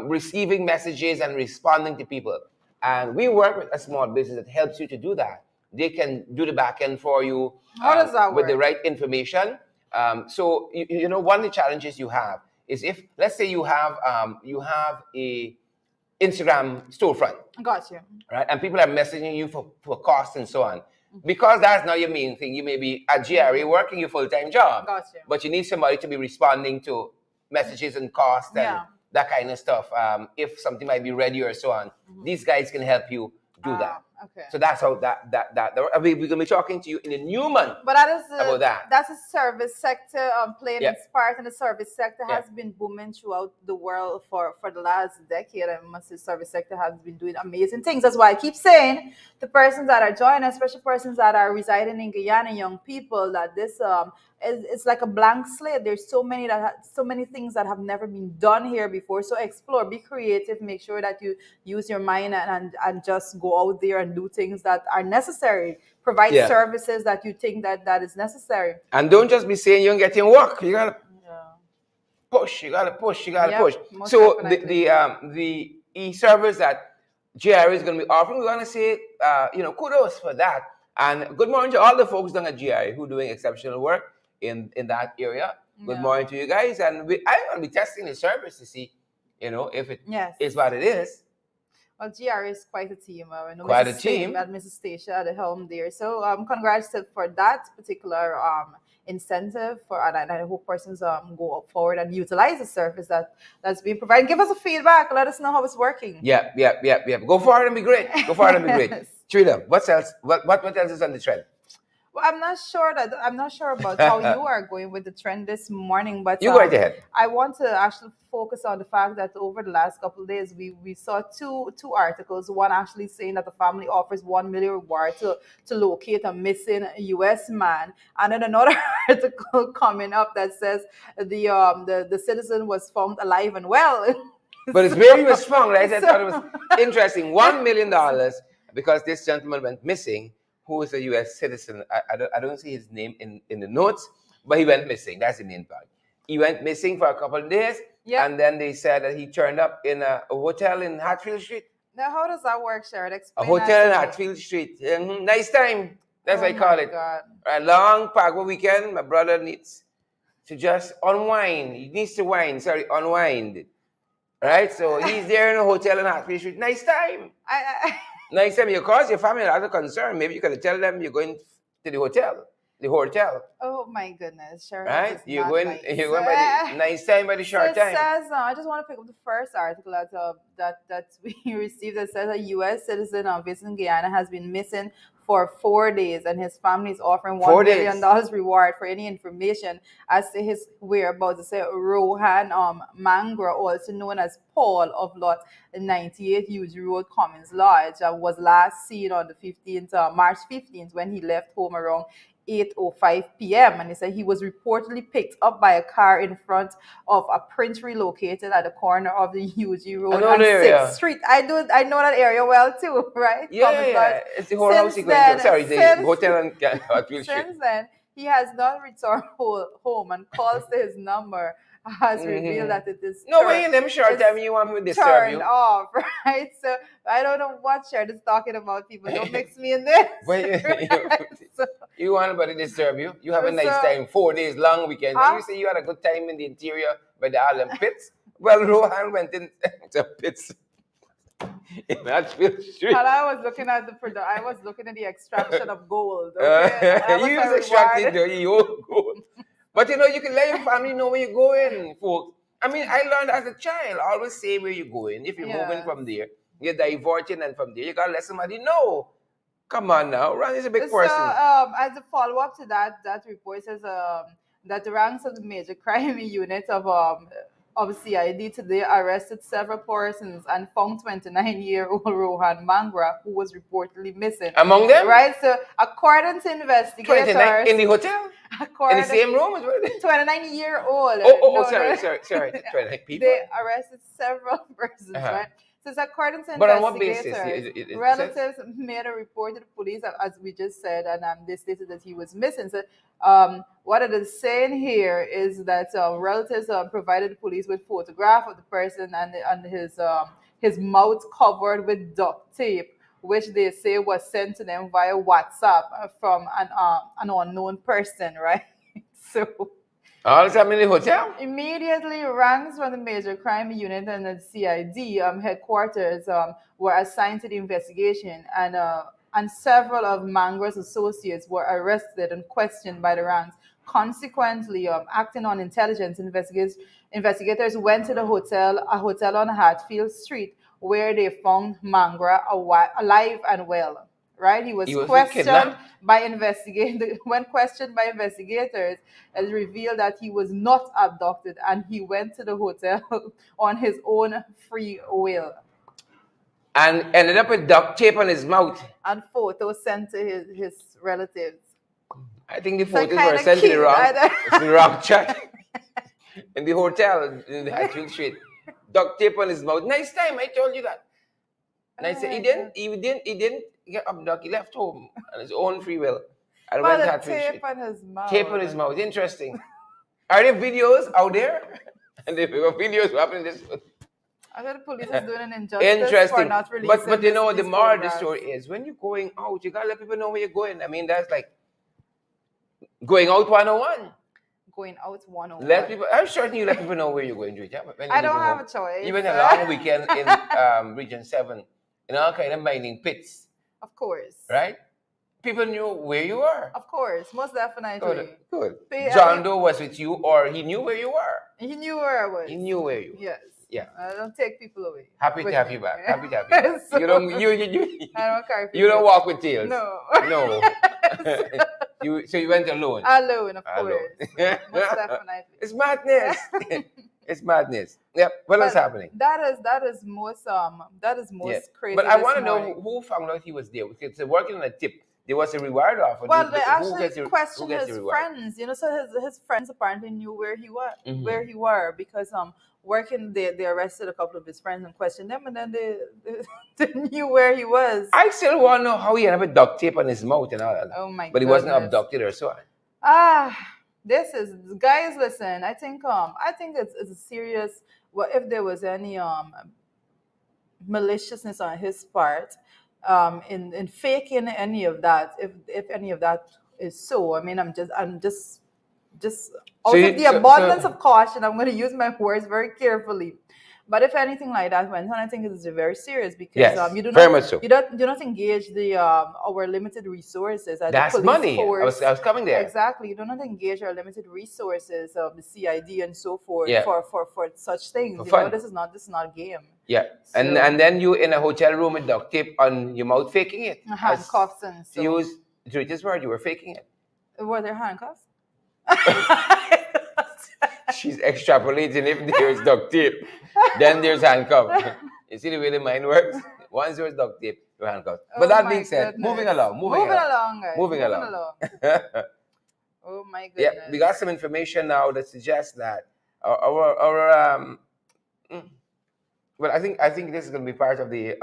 receiving messages and responding to people. And we work with a small business that helps you to do that. They can do the back end for you. How does that work? With the right information. So one of the challenges you have is, if let's say you have a Instagram storefront, Got you. right, and people are messaging you for costs and so on. Because that's not your main thing. You may be at GRA working your full-time job, Gotcha. but you need somebody to be responding to messages and costs and that kind of stuff. If something might be ready or so on, these guys can help you do that. Okay. So that's how that we're going to be talking to you in a new month. But that is about that. That's a service sector playing its part, and the service sector has been booming throughout the world for the last decade. I must say, service sector has been doing amazing things. That's why I keep saying the persons that are joining, especially persons that are residing in Guyana, young people, that this it's like a blank slate. There's so many things that have never been done here before. So explore, be creative, make sure that you use your mind and just go out there and do things that are necessary. Provide services that you think that is necessary. And don't just be saying you're getting work. You gotta push. You gotta push. You gotta Yep, push. most So definitely. the e-service that GRA is going to be offering, we want to say kudos for that. And good morning to all the folks down at GRA who are doing exceptional work in that area. Good Yeah. morning to you guys. And I'm going to be testing the service to see, if it Yes. is what it is. Well, GR is quite a team. I know Quite a Mrs. team. Mrs. Stacia at the helm there. So congrats for that particular incentive and I hope persons go forward and utilize the service that's being provided. Give us a feedback. Let us know how it's working. Yeah. Go forward and be great. Go forward and be great. Yes. Trina, what else? What else is on the trend? Well, I'm not sure about how you are going with the trend this morning, but You go right ahead. I want to actually focus on the fact that over the last couple of days we saw two articles. One actually saying that the family offers 1 million reward to locate a missing U.S. man, and then another article coming up that says the citizen was found alive and well. But it's where he was found, right? I So- thought it was interesting. $1 million because this gentleman went missing, who is a U.S. citizen. I don't see his name in the notes, but he went missing. That's the main part. He went missing for a couple of days, Yep. and then they said that he turned up in a hotel in Hatfield Street. Now, how does that work, Sharon? A Explain hotel that in to me. Hatfield Street. Nice time. That's what I Oh call my it. God. A long Pago weekend. My brother needs to just unwind. He needs to unwind. Right? So he's there in a hotel in Hatfield Street. Nice time. I Nice time. You cause your family a lot of concern. Maybe you could tell them you're going to the hotel. The hotel. Oh my goodness, Sharon. Right? This is You're not going nice. you're going by the nice time by the So short it time. says, I just want to pick up the first article that we received that says a U.S. citizen of Vincent Guyana has been missing for 4 days, and his family is offering 4 $1 million days. reward for any information as to his whereabouts. It says Rohan Mangra, also known as Paul of Lot 98 Hughes Road, Commons Lodge, was last seen on the 15th, March 15th, when he left home around 8:05 p.m. And he said he was reportedly picked up by a car in front of a printery located at the corner of the UG Road I know and the area. 6th Street. I know that area well too, right? Commons Lodge. It's the whole house Since he going to. then- Sorry, the since- hotel on Hatfield Street. Since then, he has not returned home, and calls to his number has revealed that it is No turned- way in them short it's time you want me to disturb turned you. off, right? So I don't know what Sharon is talking about. People don't mix me in this. But right? So, you want nobody to disturb you. You have a nice So- time, 4 days long weekend. Huh? You say you had a good time in the interior by the Harlem Pits. Well, Rohan went in to pits in Hatfield Street. and I was looking at the extraction of gold. Okay? That was You my was extracting reward. the your gold. But you can let your family know where you're going, folks. I mean, I learned as a child, always say where you're going. If you're moving Yes. from there, you're diverting, and from there, you gotta let somebody know. Come on now, Ron is a big So, person. as a follow-up to that report says that the ranks of the major crime unit of CID today arrested several persons and found 29-year-old Rohan Mangra, who was reportedly missing. Among them, Right, so according to investigators, 29 in the hotel, in according the same room as well. 29-year-old. Sorry, 29 people. They arrested several persons, Uh-huh. right? So it's according to But on what basis? investigators, It says- relatives made a report to the police, as we just said, and they stated that he was missing. So what it is saying here is that relatives provided the police with photograph of the person and his mouth covered with duct tape, which they say was sent to them via WhatsApp from an unknown person, right? So All the time in the hotel. immediately, ranks from the major crime unit and the CID headquarters were assigned to the investigation, and several of Mangra's associates were arrested and questioned by the ranks. Consequently, acting on intelligence, investigators went to a hotel on Hatfield Street, where they found Mangra alive and well. Right, he was He was questioned kidnapped? by investigators. When questioned by investigators, it revealed that he was not abducted and he went to the hotel on his own free will. And ended up with duct tape on his mouth. And photos sent to his relatives. I think the So photos kinda were sent to the cute, wrong, right? it's the wrong chat. In the hotel in the Hatfield Street. Duct tape on his mouth. Nice time, I told you that. Nice time. He didn't get abducted. He left home on his own free will. And went to But the Hatfield Street. tape on his mouth. Tape on his mouth. Interesting. Are there videos out there? And there were videos happening this. I thought the police is doing an injustice for Interesting. not releasing But you know, the these moral of the photographs. story is when you're going out, you gotta let people know where you're going. I mean, that's like going out 101. Going out 101. Let people. I'm certain you let people know where you're going, Georgia. When you're I don't leaving have home. a choice. Even a long weekend in Region 7, in all kind of mining pits, Of course. right? People knew where you were. Of course, most definitely. Good. But, John Doe was with you, or he knew where you were. He knew where I was. He knew where you were. Yes. Yeah. I don't take people away. Happy to with have me. you back. Happy to have you back. So, You don't. You I don't carry people. you don't walk with tails. No. No. So you went alone. Alone, of Alone. course. Most definitely. It's madness. It's madness. Yep. What else But happening? that is most Yeah. crazy. But I this want to know morning. who found out he was there. Because they're working on a tip. There was a reward offer. Well, they Who actually gets the- questioned who gets his the reward? friends, so his friends apparently knew where he was, Mhm. where he were, because working they arrested a couple of his friends and questioned them, and then they knew where he was. I still want to know how he ended up with duct tape on his mouth and all that. Oh my! But he wasn't goodness. abducted or so on. This is, guys. Listen, I think it's a serious. Well, if there was any maliciousness on his part, in faking any of that, if any of that is so, I mean, I'm just out of the abundance of caution, I'm going to use my words very carefully. But if anything like that went on, I think it is very serious, because Yes, you do very not much so. you do not engage the our limited resources at That's the police money. force. I was coming there. Exactly, you do not engage our limited resources of the CID and so forth Yeah. for such things. For You fun. know, this is not a game. Yeah. So- And then you in a hotel room with duct tape on your mouth, faking it. Handcuffs and so. To use Rita's word, you were faking it. Were there handcuffs? She's extrapolating. If there's duct tape, then there's handcuff. You see the way the mind works? Once there's duct tape, you're handcuffed. But Oh that my being said, goodness. moving along. Guys. Moving along. Oh my Yeah, goodness. we got some information now that suggests that our well, I think this is going to be part of the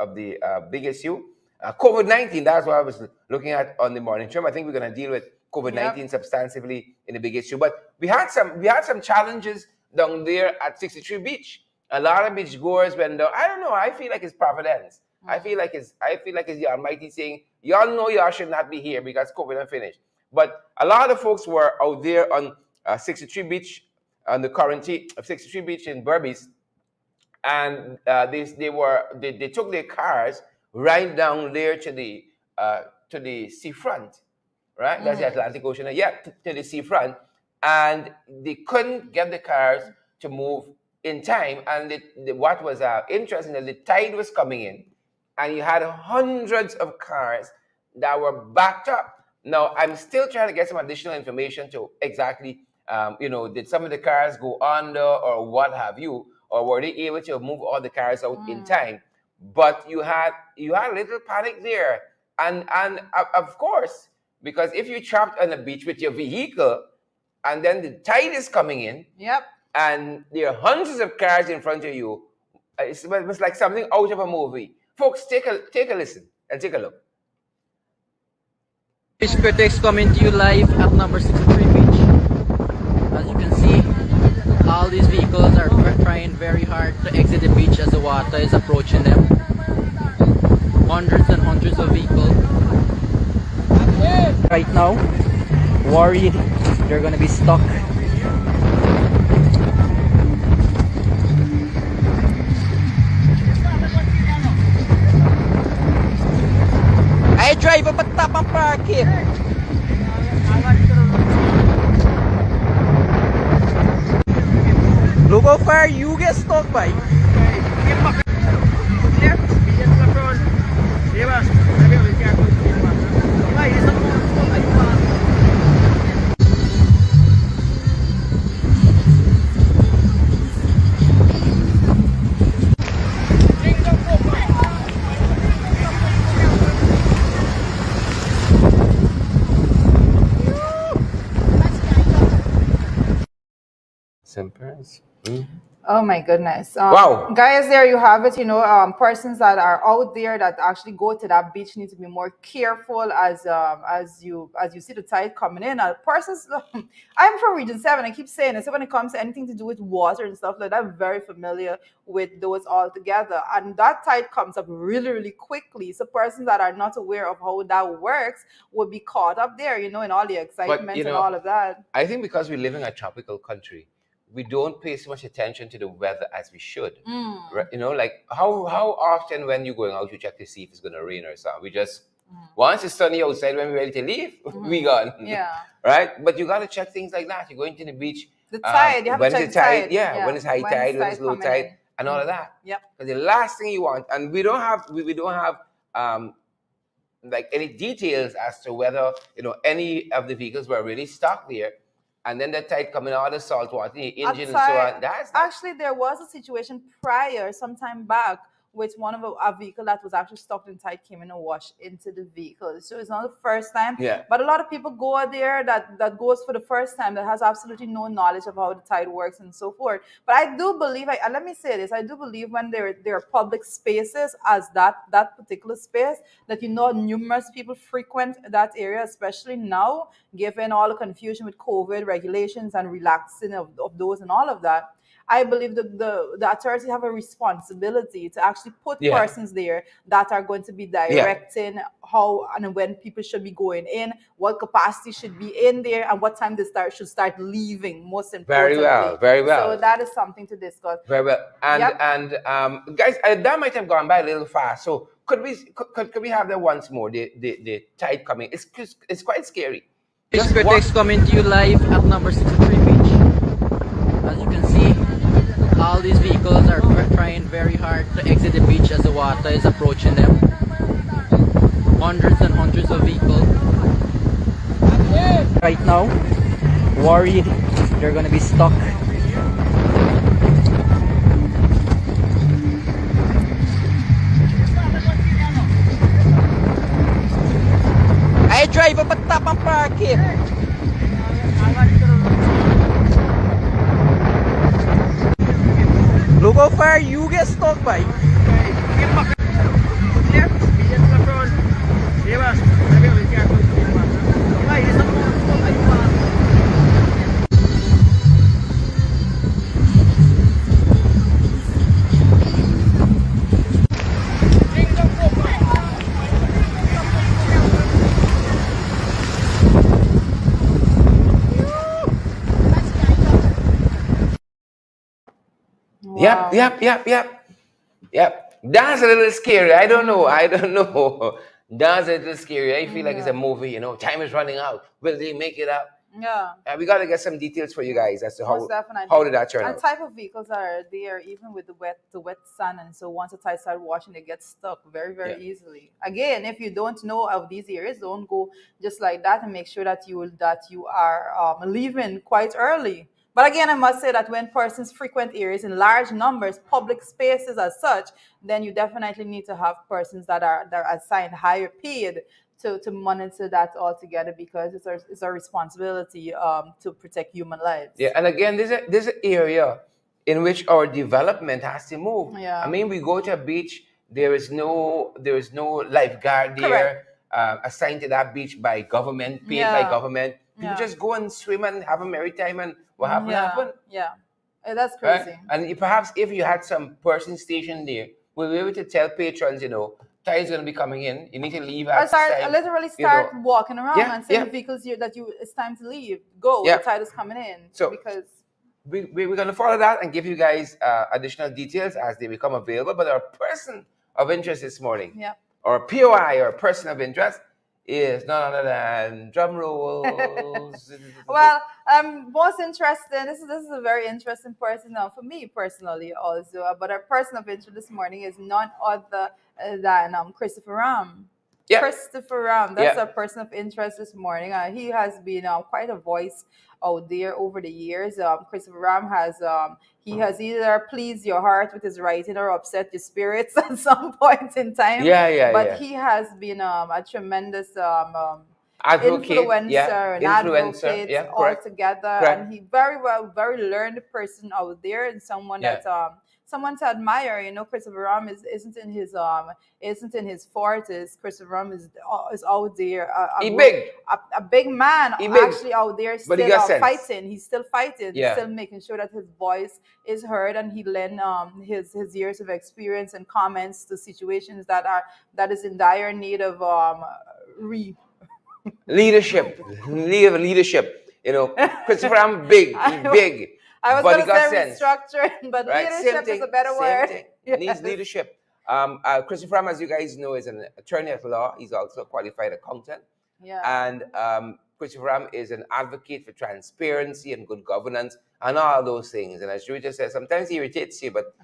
big issue. COVID-19. That's what I was looking at on the morning trim. I think we're going to deal with COVID-19 substantively in the big issue. But we had some challenges down there at 63 Beach. A lot of beach goers went down. I don't know. I feel like it's Providence. I feel like it's the Almighty saying, y'all know y'all should not be here because COVID is finished. But a lot of folks were out there on 63 Beach, on the quarantine of 63 Beach in Berbice, and they took their cars right down there to the seafront, right? That's the Atlantic Ocean. Yeah, to the seafront, and they couldn't get the cars to move in time. And what was interesting is the tide was coming in, and you had hundreds of cars that were backed up. Now, I'm still trying to get some additional information to exactly, did some of the cars go under or what have you, or were they able to move all the cars out in time? But you had a little panic there, and of course, because if you're trapped on the beach with your vehicle, and then the tide is coming in, and there are hundreds of cars in front of you, it was like something out of a movie. Folks, take a listen and take a look. Beach Critics coming to you live at number 63 Beach. As you can see, all these vehicles are trying very hard to exit the beach as the water is approaching them. Hundreds and hundreds of vehicles. Right now, worried they're gonna be stuck. Hey driver, ba't tapang parking? Look how far you get stuck by. Some parents. Oh my goodness. Wow. Guys, there you have it. Persons that are out there that actually go to that beach need to be more careful as you see the tide coming in. Persons, I'm from Region 7. I keep saying it. So when it comes to anything to do with water and stuff like that, I'm very familiar with those altogether. And that tide comes up really, really quickly. So persons that are not aware of how that works would be caught up there, in all the But excitement and all of that. I think because we live in a tropical country, we don't pay so much attention to the weather as we should. Right? Like how often when you're going out, you check to see if it's going to rain or something. We just once it's sunny outside, when we're ready to leave, we gone. Yeah. Right? But you got to check things like that. You're going to the beach. The tide, you have to when check is the the tide? tide. Yeah. Yeah. When is high When is tide? When tide is low coming tide? in? And all of that. Yep. Because the last thing you want, and we don't have um, like any details as to whether any of the vehicles were really stuck there, and then the tide coming out of the salt water in the engine and so on. That's Actually, there was a situation prior, some time back, with one of a vehicle that was actually stuck in tide came in and washed into the vehicle. So it's not the first time. Yeah. But a lot of people go out there that goes for the first time, that has absolutely no knowledge of how the tide works and so forth. But I do believe, and let me say this, I do believe when there are public spaces as that particular space, that numerous people frequent that area, especially now, given all the confusion with COVID regulations and relaxing of those and all of that. I believe that the authorities have a responsibility to actually put Yeah. persons there that are going to be directing how and when people should be going in, what capacity should be in there, and what time they should start leaving. Most importantly, Very well, very well. So that is something to discuss. Very well. And Yep. guys, that might have gone by a little fast. So could we have that once more? The tide coming. It's quite scary. Fish Just Critics coming to you live at number 63 beach. As you can see, all these vehicles are trying very hard to exit the beach as the water is approaching them. Hundreds and hundreds of vehicles. Right now, worried they're gonna be stuck. Ay, driver, ba't tapang parking? Look how far you get stuck by. Wow. Yep. That's a little scary. I don't know. That's a little scary. I feel like it's a movie. Time is running out. Will they make it up? Yeah. We got to get some details for you guys as to Most definitely. how did that turn And out. type of vehicles are there even with the wet sun, and so once the tide start washing, they get stuck very, very Yeah. easily. Again, if you don't know of these areas, don't go just like that, and make sure that you are leaving quite early. But again, I must say that when persons frequent areas in large numbers, public spaces as such, then you definitely need to have persons that are assigned higher paid to monitor that altogether, because it's our responsibility to protect human lives. Yeah, and again, there's an area in which our development has to move. Yeah. I mean, we go to a beach. There is no lifeguard there Correct. assigned to that beach by government, paid by Yeah. government. People Yeah. just go and swim and have a merry time, and what happened happened. Yeah. That's Right? crazy. And perhaps if you had some person stationed there, we'll be able to tell patrons, tide's going to be coming in. You need to leave Or at start time. literally start walking around Yeah, and saying yeah. to vehicles it's time to leave. Go. Yeah. The tide is coming in. So- because We're going to follow that and give you guys additional details as they become available. But our person of interest this morning, yeah. or POI, or person of interest, is none other than drum rolls. Well, most interesting. This is a very interesting person now for me personally, also. But our person of interest this morning is none other than Christopher Ram. Yeah. Christopher Ram. That's Yeah. a person of interest this morning. He has been quite a voice out there over the years. Christopher Ram he has either pleased your heart with his writing or upset your spirits at some point in time. Yeah. But he has been a tremendous Advocate, yeah, influencer and influencer, advocate yeah, all correct, together, and correct, he very learned person out there, and someone yeah. that someone to admire. You know, Christopher Ram isn't in his forties. Christopher Ram is out there, He big, a big man he big, actually out there, but he still got sense. fighting. He's still fighting, Yeah, still making sure that his voice is heard, and he lend his years of experience and comments to situations that is in dire need of re leadership, leadership. You know, Christopher, I'm big, he I, big, I was but he gonna got say sense. restructuring, but Right? Same leadership is a thing, better same word. thing. Needs Yes. leadership. Christopher Ram, as you guys know, is an attorney at law. He's also a qualified accountant. Yeah. And Christopher Ram is an advocate for transparency and good governance and all those things. And as Rita says, sometimes he irritates you, but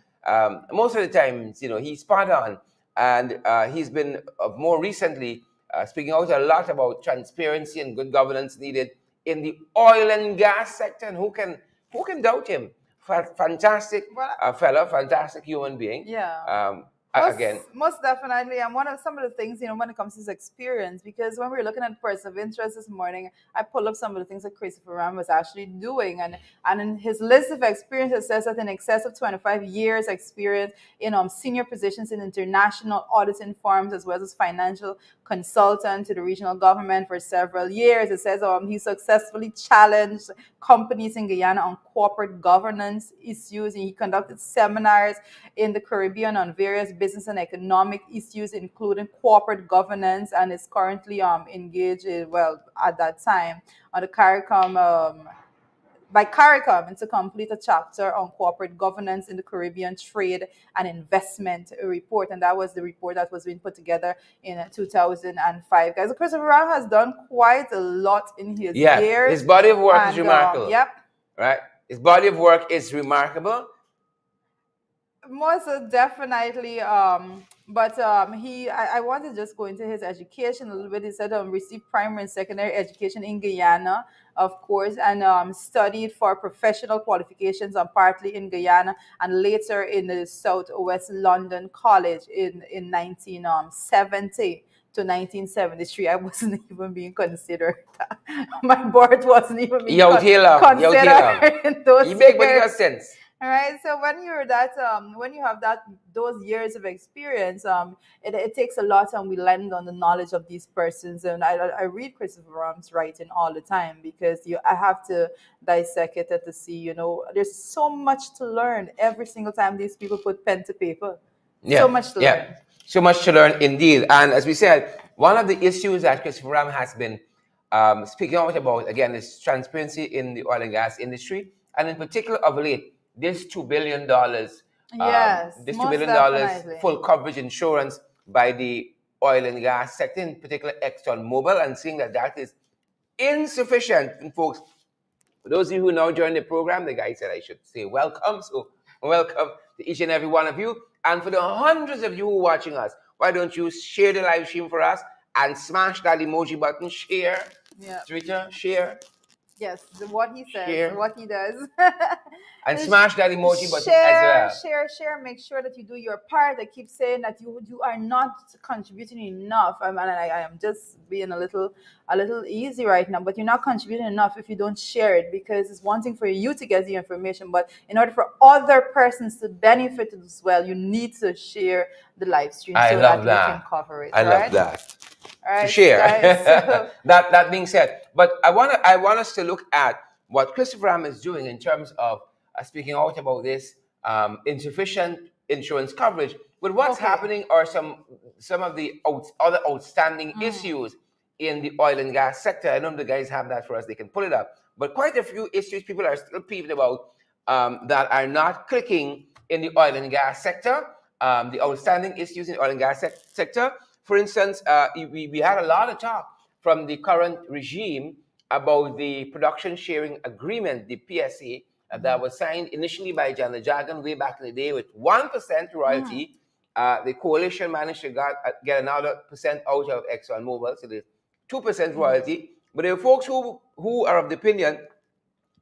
most of the times, you know, he's spot on. And he's been more recently speaking out a lot about transparency and good governance needed in the oil and gas sector. And who can doubt him? Fantastic Well, fella, fantastic human being. yeah. Again, Most definitely, and one of some of the things, you know, when it comes to his experience, because when we were looking at person of interest this morning, I pulled up some of the things that Christopher Ram was actually doing, and in his list of experience, it says that in excess of 25 years experience in senior positions in international auditing firms, as well as financial consultant to the regional government for several years. It says he successfully challenged companies in Guyana on corporate governance issues, and he conducted seminars in the Caribbean on various business and economic issues, including corporate governance, and is currently engaged in, well, at that time on the CARICOM by CARICOM to complete a chapter on corporate governance in the Caribbean trade and investment report. And that was the report that was being put together in 2005. Guys, Christopher Ram has done quite a lot in his yeah, years. his body of work is And remarkable. yep, Right? His body of work is remarkable. most definitely. But I want to just go into his education a little bit. He said received primary and secondary education in Guyana, of course, and studied for professional qualifications partly in Guyana and later in the Southwest London College in 1970 to 1973. I wasn't even being considered. My board wasn't even being considered in those He big, but he years. got sense. All right. So when you have those years of experience, it takes a lot, and we lend on the knowledge of these persons. And I read Christopher Ram's writing all the time because I have to dissect it to see. You know, there's so much to learn every single time these people put pen to paper. Yeah, So much to learn. So much to learn indeed. And as we said, one of the issues that Christopher Ram has been speaking out about again is transparency in the oil and gas industry, and in particular of late, this $2 billion, Yes, this most $2 billion definitely. full coverage insurance by the oil and gas sector, in particular ExxonMobil, and seeing that that is insufficient. And folks, for those of you who now join the program, the guy said I should say welcome. So welcome to each and every one of you. And for the hundreds of you who are watching us, why don't you share the live stream for us and smash that emoji button, share, Yeah. Twitter, share, Yes, what he says, Share. what he does. and smash that emoji button as well. Share. Make sure that you do your part. I keep saying that you are not contributing enough. And I am just being a little easy right now. But you're not contributing enough if you don't share it, because it's one thing for you to get the information, but in order for other persons to benefit as well, you need to share the live stream I so love that that. you can cover it. I right? love that. All right, To share. guys, so- That being said, but I want us to look at what Christopher Ram is doing in terms of speaking out about this insufficient insurance coverage. But what's happening are some of the other outstanding issues in the oil and gas sector. I know the guys have that for us; they can pull it up. But quite a few issues people are still peeved about that are not clicking in the oil and gas sector. The outstanding issues in the oil and gas sector. For instance, we had a lot of talk from the current regime about the production sharing agreement, the PSA, that was signed initially by Janet Jagan way back in the day with 1% royalty. The coalition managed to get another percent out of ExxonMobil, so there's 2% royalty. But there are folks who are of the opinion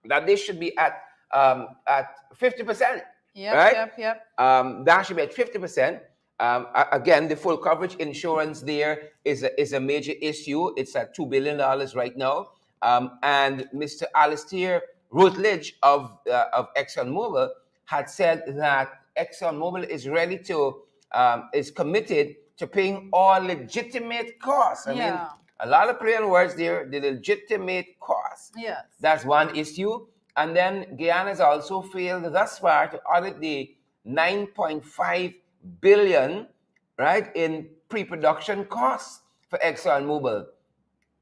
that they should be at 50%. Yep, right? yep. That should be at 50%. Again, the full coverage insurance there is a major issue. It's at $2 billion right now. And Mr. Alistair Rutledge of ExxonMobil had said that ExxonMobil is ready to is committed to paying all legitimate costs. I mean, Yeah. a lot of play on words there. The legitimate costs. Yes. That's one issue. And then Guyana has also failed thus far to audit the 9.5 billion, right, in pre-production costs for ExxonMobil.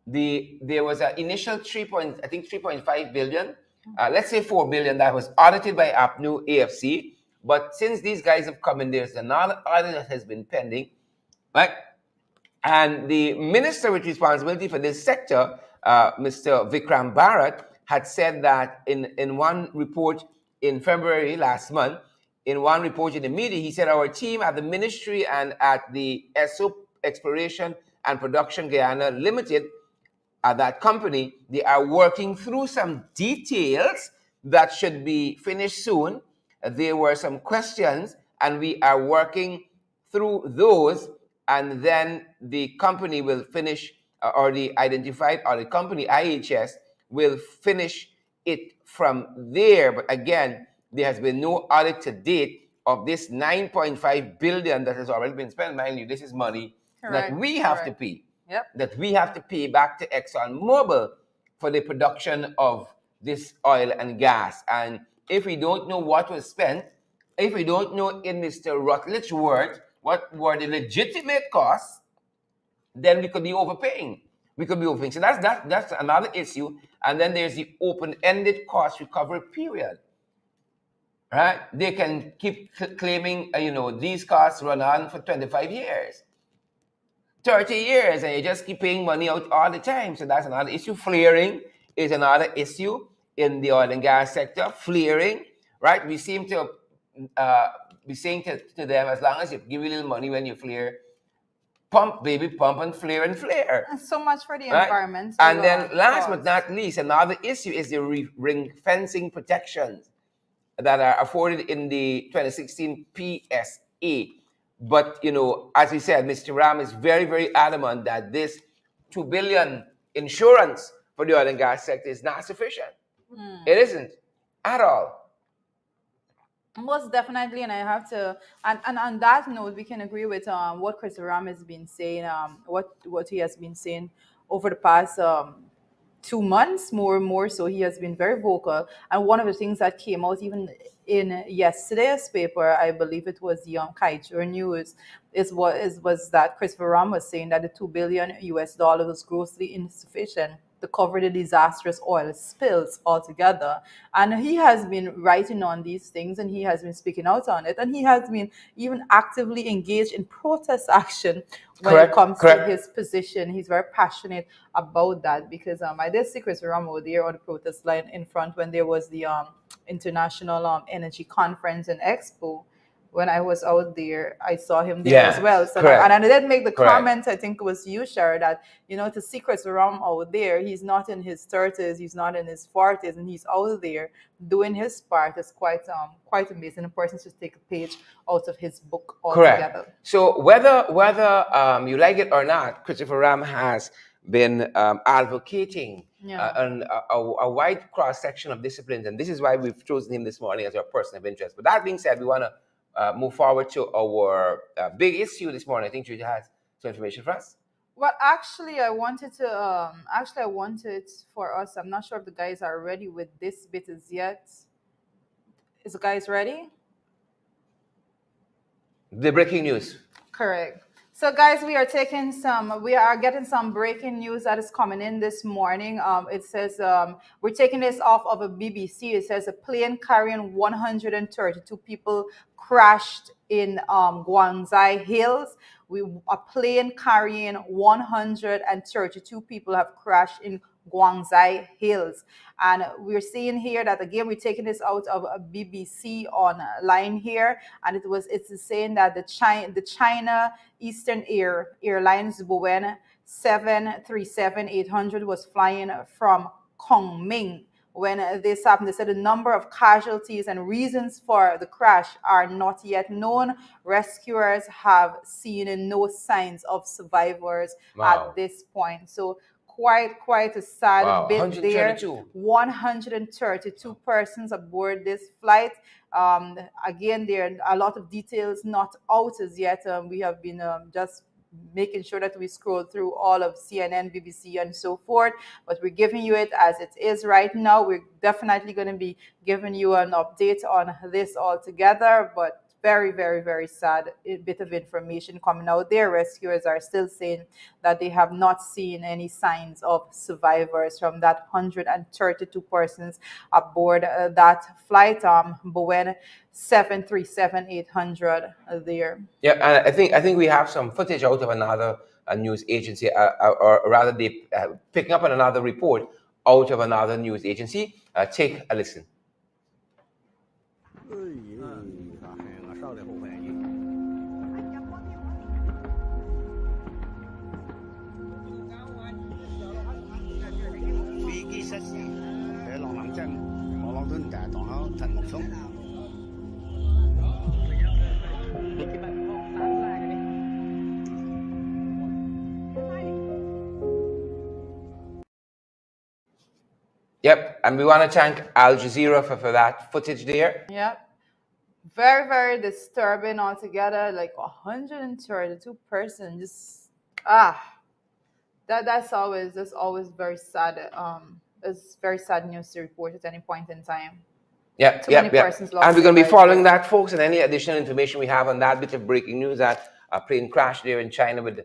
There was an initial 3.5 billion, let's say 4 billion that was audited by APNU AFC. But since these guys have come in, there's another audit that has been pending, right? And the minister with responsibility for this sector, Mr. Vikram Bharat, had said that in one report in February last month, in one report in the media, he said our team at the ministry and at the ESO Exploration and Production Guyana Limited, at that company, they are working through some details that should be finished soon. There were some questions, and we are working through those, and then the company will finish, or the identified, or the company IHS will finish it from there. But again, there has been no audit to date of this 9.5 billion that has already been spent. Mind you, this is money that we have to pay. Yep. That we have to pay back to ExxonMobil for the production of this oil and gas. And if we don't know what was spent, if we don't know, in Mr. Rutledge's words, what were the legitimate costs, then we could be overpaying. We could be overpaying. So that's another issue. And then there's the open-ended cost recovery period. Right? They can keep claiming, these costs run on for 25 years. 30 years, and you just keep paying money out all the time. So that's another issue. Flaring is another issue in the oil and gas sector. Flaring, right? We seem to be saying to them, as long as you give a little money when you flare, pump, baby, pump and flare and flare. And so much for the Right? environment. And then last but not least, another issue is the ring fencing protections that are afforded in the 2016 PSA. But, as we said, Mr. Ram is very, very adamant that this 2 billion insurance for the oil and gas sector is not sufficient. It isn't at all. Most definitely, and I have to, and on that note, we can agree with what Chris Ram has been saying, what he has been saying over the past 2 months, more so. He has been very vocal, and one of the things that came out even in yesterday's paper, I believe it was the Kaiser News, was that Chris Ram was saying that the $2 billion was grossly insufficient to cover the disastrous oil spills altogether. And he has been writing on these things, and he has been speaking out on it, and he has been even actively engaged in protest action when it comes to his position. He's very passionate about that, because I did see Chris Ramo there on the protest line in front when there was the International Energy Conference and Expo. When I was out there, I saw him there as well. So and I did make the comment, I think it was you, Shar, that, to see Chris Ram out there, he's not in his 30s, he's not in his 40s, and he's out there doing his part is quite amazing. A person should take a page out of his book altogether. So whether you like it or not, Christopher Ram has been advocating a wide cross-section of disciplines, and this is why we've chosen him this morning as our person of interest. But that being said, we want to move forward to our big issue this morning. I think Judy has some information for us. Well, actually, I wanted for us. I'm not sure if the guys are ready with this bit as yet. Is the guys ready? The breaking news. Correct. So, guys, we are getting some breaking news that is coming in this morning. It says we're taking this off of a BBC. It says a plane carrying 132 people crashed in Guangzai Hills. A plane carrying 132 people have crashed in Guangzai Hills. And we're seeing here that, again, we're taking this out of a BBC online here, and it's saying that the China Eastern Airlines Boeing 737-800 was flying from Kunming when this happened. They said the number of casualties and reasons for the crash are not yet known. Rescuers have seen no signs of survivors at Wow. this point. So quite a sad Wow. bit there. 132. 132 persons aboard this flight. Again, there are a lot of details not out as yet. We have been just making sure that we scroll through all of CNN, BBC, and so forth. But we're giving you it as it is right now. We're definitely going to be giving you an update on this all together. But very, very, very sad bit of information coming out there. Rescuers are still saying that they have not seen any signs of survivors from that 132 persons aboard that flight. Boeing 737-800 there. Yeah, and I think we have some footage out of another news agency, or rather, they picking up on another report out of another news agency. Take a listen. 我烧的后悔你。飛機失事，喺浪南鎮望浪頓大堂口陳木松。Yep, and we want to thank Al Jazeera for that footage there. Yep. Very, very disturbing altogether. Like 132 persons. Just that's always very sad. It's very sad news to report at any point in time. Yeah, Too many persons lost and we're going to their be following lives. that, folks, and any additional information we have on that bit of breaking news, that a plane crash there in China with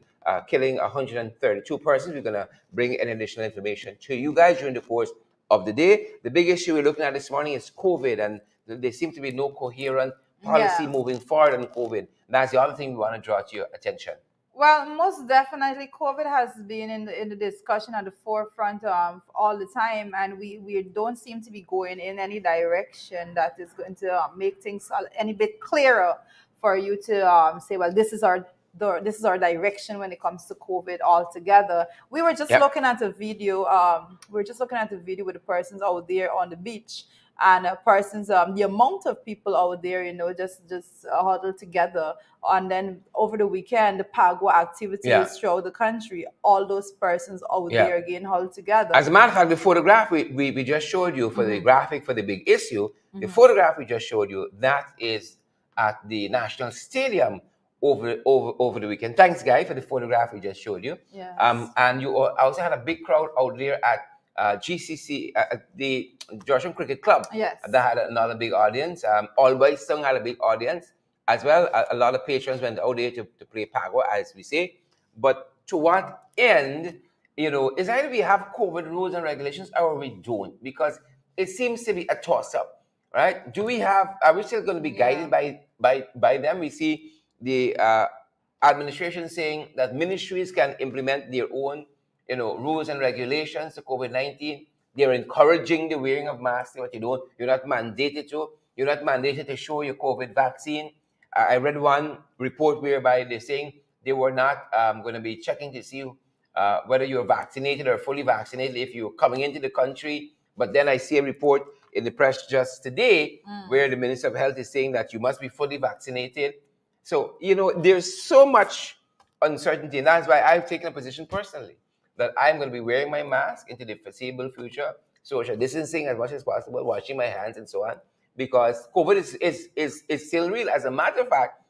killing 132 persons. We're going to bring in additional information to you guys during the course of the day. The big issue we're looking at this morning is COVID, and there seems to be no coherent policy moving forward on COVID. That's the other thing we want to draw to your attention. Well, most definitely, COVID has been in the discussion at the forefront all the time, and we don't seem to be going in any direction that is going to make things any bit clearer for you to say, well, this is our direction when it comes to COVID altogether. We were just looking at a video. We were just looking at a video with the persons out there on the beach. And persons, the amount of people out there, just huddled together. And then over the weekend, the Pagua activities throughout the country, all those persons out there again huddled together. As a matter of fact, the photograph we just showed you for the graphic for the big issue, the photograph we just showed you, that is at the National Stadium over the weekend. Thanks, Guy, for the photograph we just showed you. Yes. And you also had a big crowd out there at GCC, the Georgian Cricket Club. Yes. That had another big audience. Always Sung had a big audience as well. A lot of patrons went out there to play Pagua, as we say. But to what end, is either we have COVID rules and regulations or we don't, because it seems to be a toss-up, right? Are we still going to be guided by them? We see the administration saying that ministries can implement their own rules and regulations to COVID-19. They're encouraging the wearing of masks. What you're not mandated to. You're not mandated to show your COVID vaccine. I read one report whereby they're saying they were not going to be checking to see whether you're vaccinated or fully vaccinated if you're coming into the country. But then I see a report in the press just today where the Minister of Health is saying that you must be fully vaccinated. So, there's so much uncertainty. And that's why I've taken a position personally that I'm going to be wearing my mask into the foreseeable future, social distancing as much as possible, washing my hands and so on, because COVID is still real. As a matter of fact,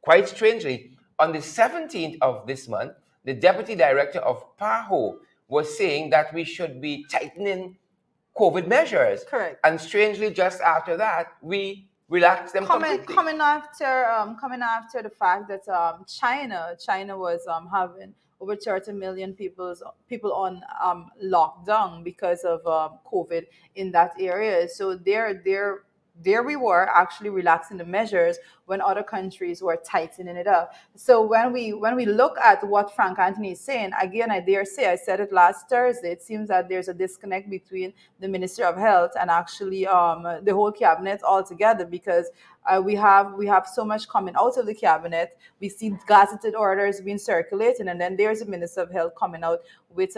quite strangely, on the 17th of this month, the deputy director of PAHO was saying that we should be tightening COVID measures. Correct. And strangely, just after that, we relaxed them completely. Coming after the fact that China was having over 30 million people on lockdown because of COVID in that area. So there we were actually relaxing the measures when other countries were tightening it up. So when we look at what Frank Anthony is saying, again, I dare say, I said it last Thursday, it seems that there's a disconnect between the Minister of Health and actually the whole cabinet altogether, because we have so much coming out of the cabinet. We see gazetted orders being circulated, and then there's a Minister of Health coming out with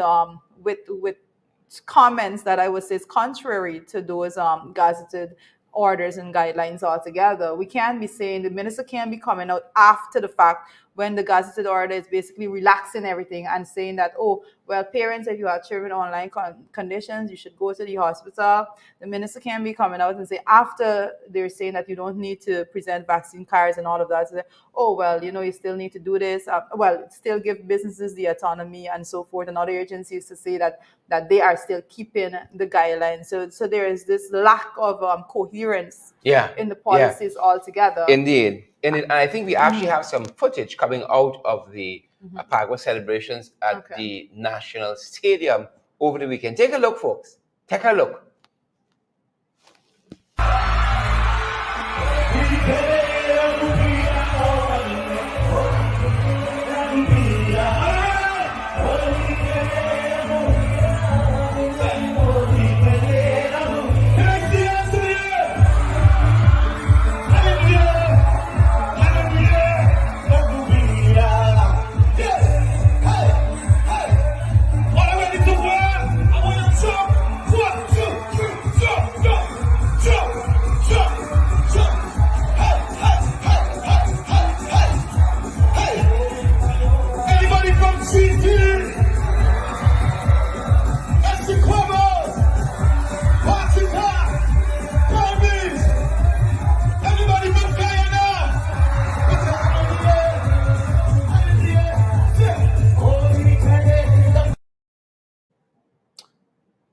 comments that I would say is contrary to those gazetted orders and guidelines altogether. We can't be saying the minister can't be coming out after the fact when the gazetted order is basically relaxing everything and saying that, oh, well, parents, if you have children online conditions, you should go to the hospital. The minister can't be coming out and say after they're saying that you don't need to present vaccine cards and all of that. So, oh, well, you still need to do this. Well, still give businesses the autonomy and so forth, and other agencies to say that they are still keeping the guidelines. So there is this lack of coherence in the policies altogether. Indeed. And I think we actually have some footage coming out of the Apagua celebrations at the National Stadium over the weekend. Take a look, folks. Take a look.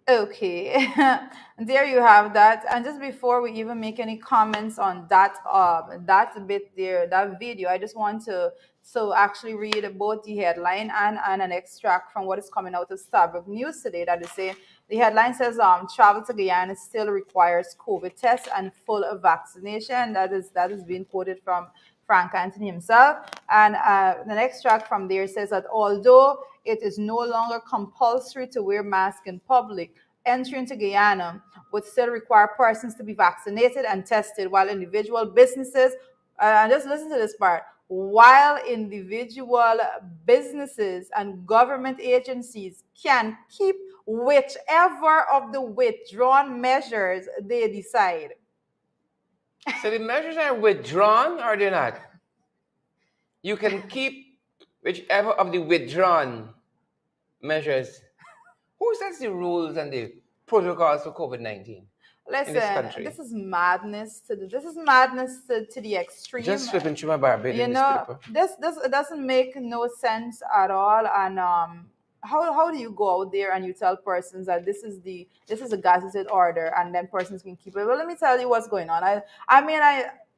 Okay, there you have that. And just before we even make any comments on that bit there, that video, I just want to actually read both the headline and an extract from what is coming out of Starbuck News today. That is saying the headline says travel to Guyana still requires COVID test and full vaccination. That is being quoted from Frank Anthony himself. And an extract from there says that although it is no longer compulsory to wear masks in public, entry into Guyana would still require persons to be vaccinated and tested, while individual businesses, and just listen to this part, while individual businesses and government agencies can keep whichever of the withdrawn measures they decide. So the measures are withdrawn or they're not? You can keep whichever of the withdrawn measures. Who sets the rules and the protocols for COVID-19? Listen, in this country? This is madness to the extreme. Just flipping through my Bible in newspaper. This doesn't make no sense at all. And how do you go out there and you tell persons that this is a gazetted order and then persons can keep it? Well, let me tell you what's going on. I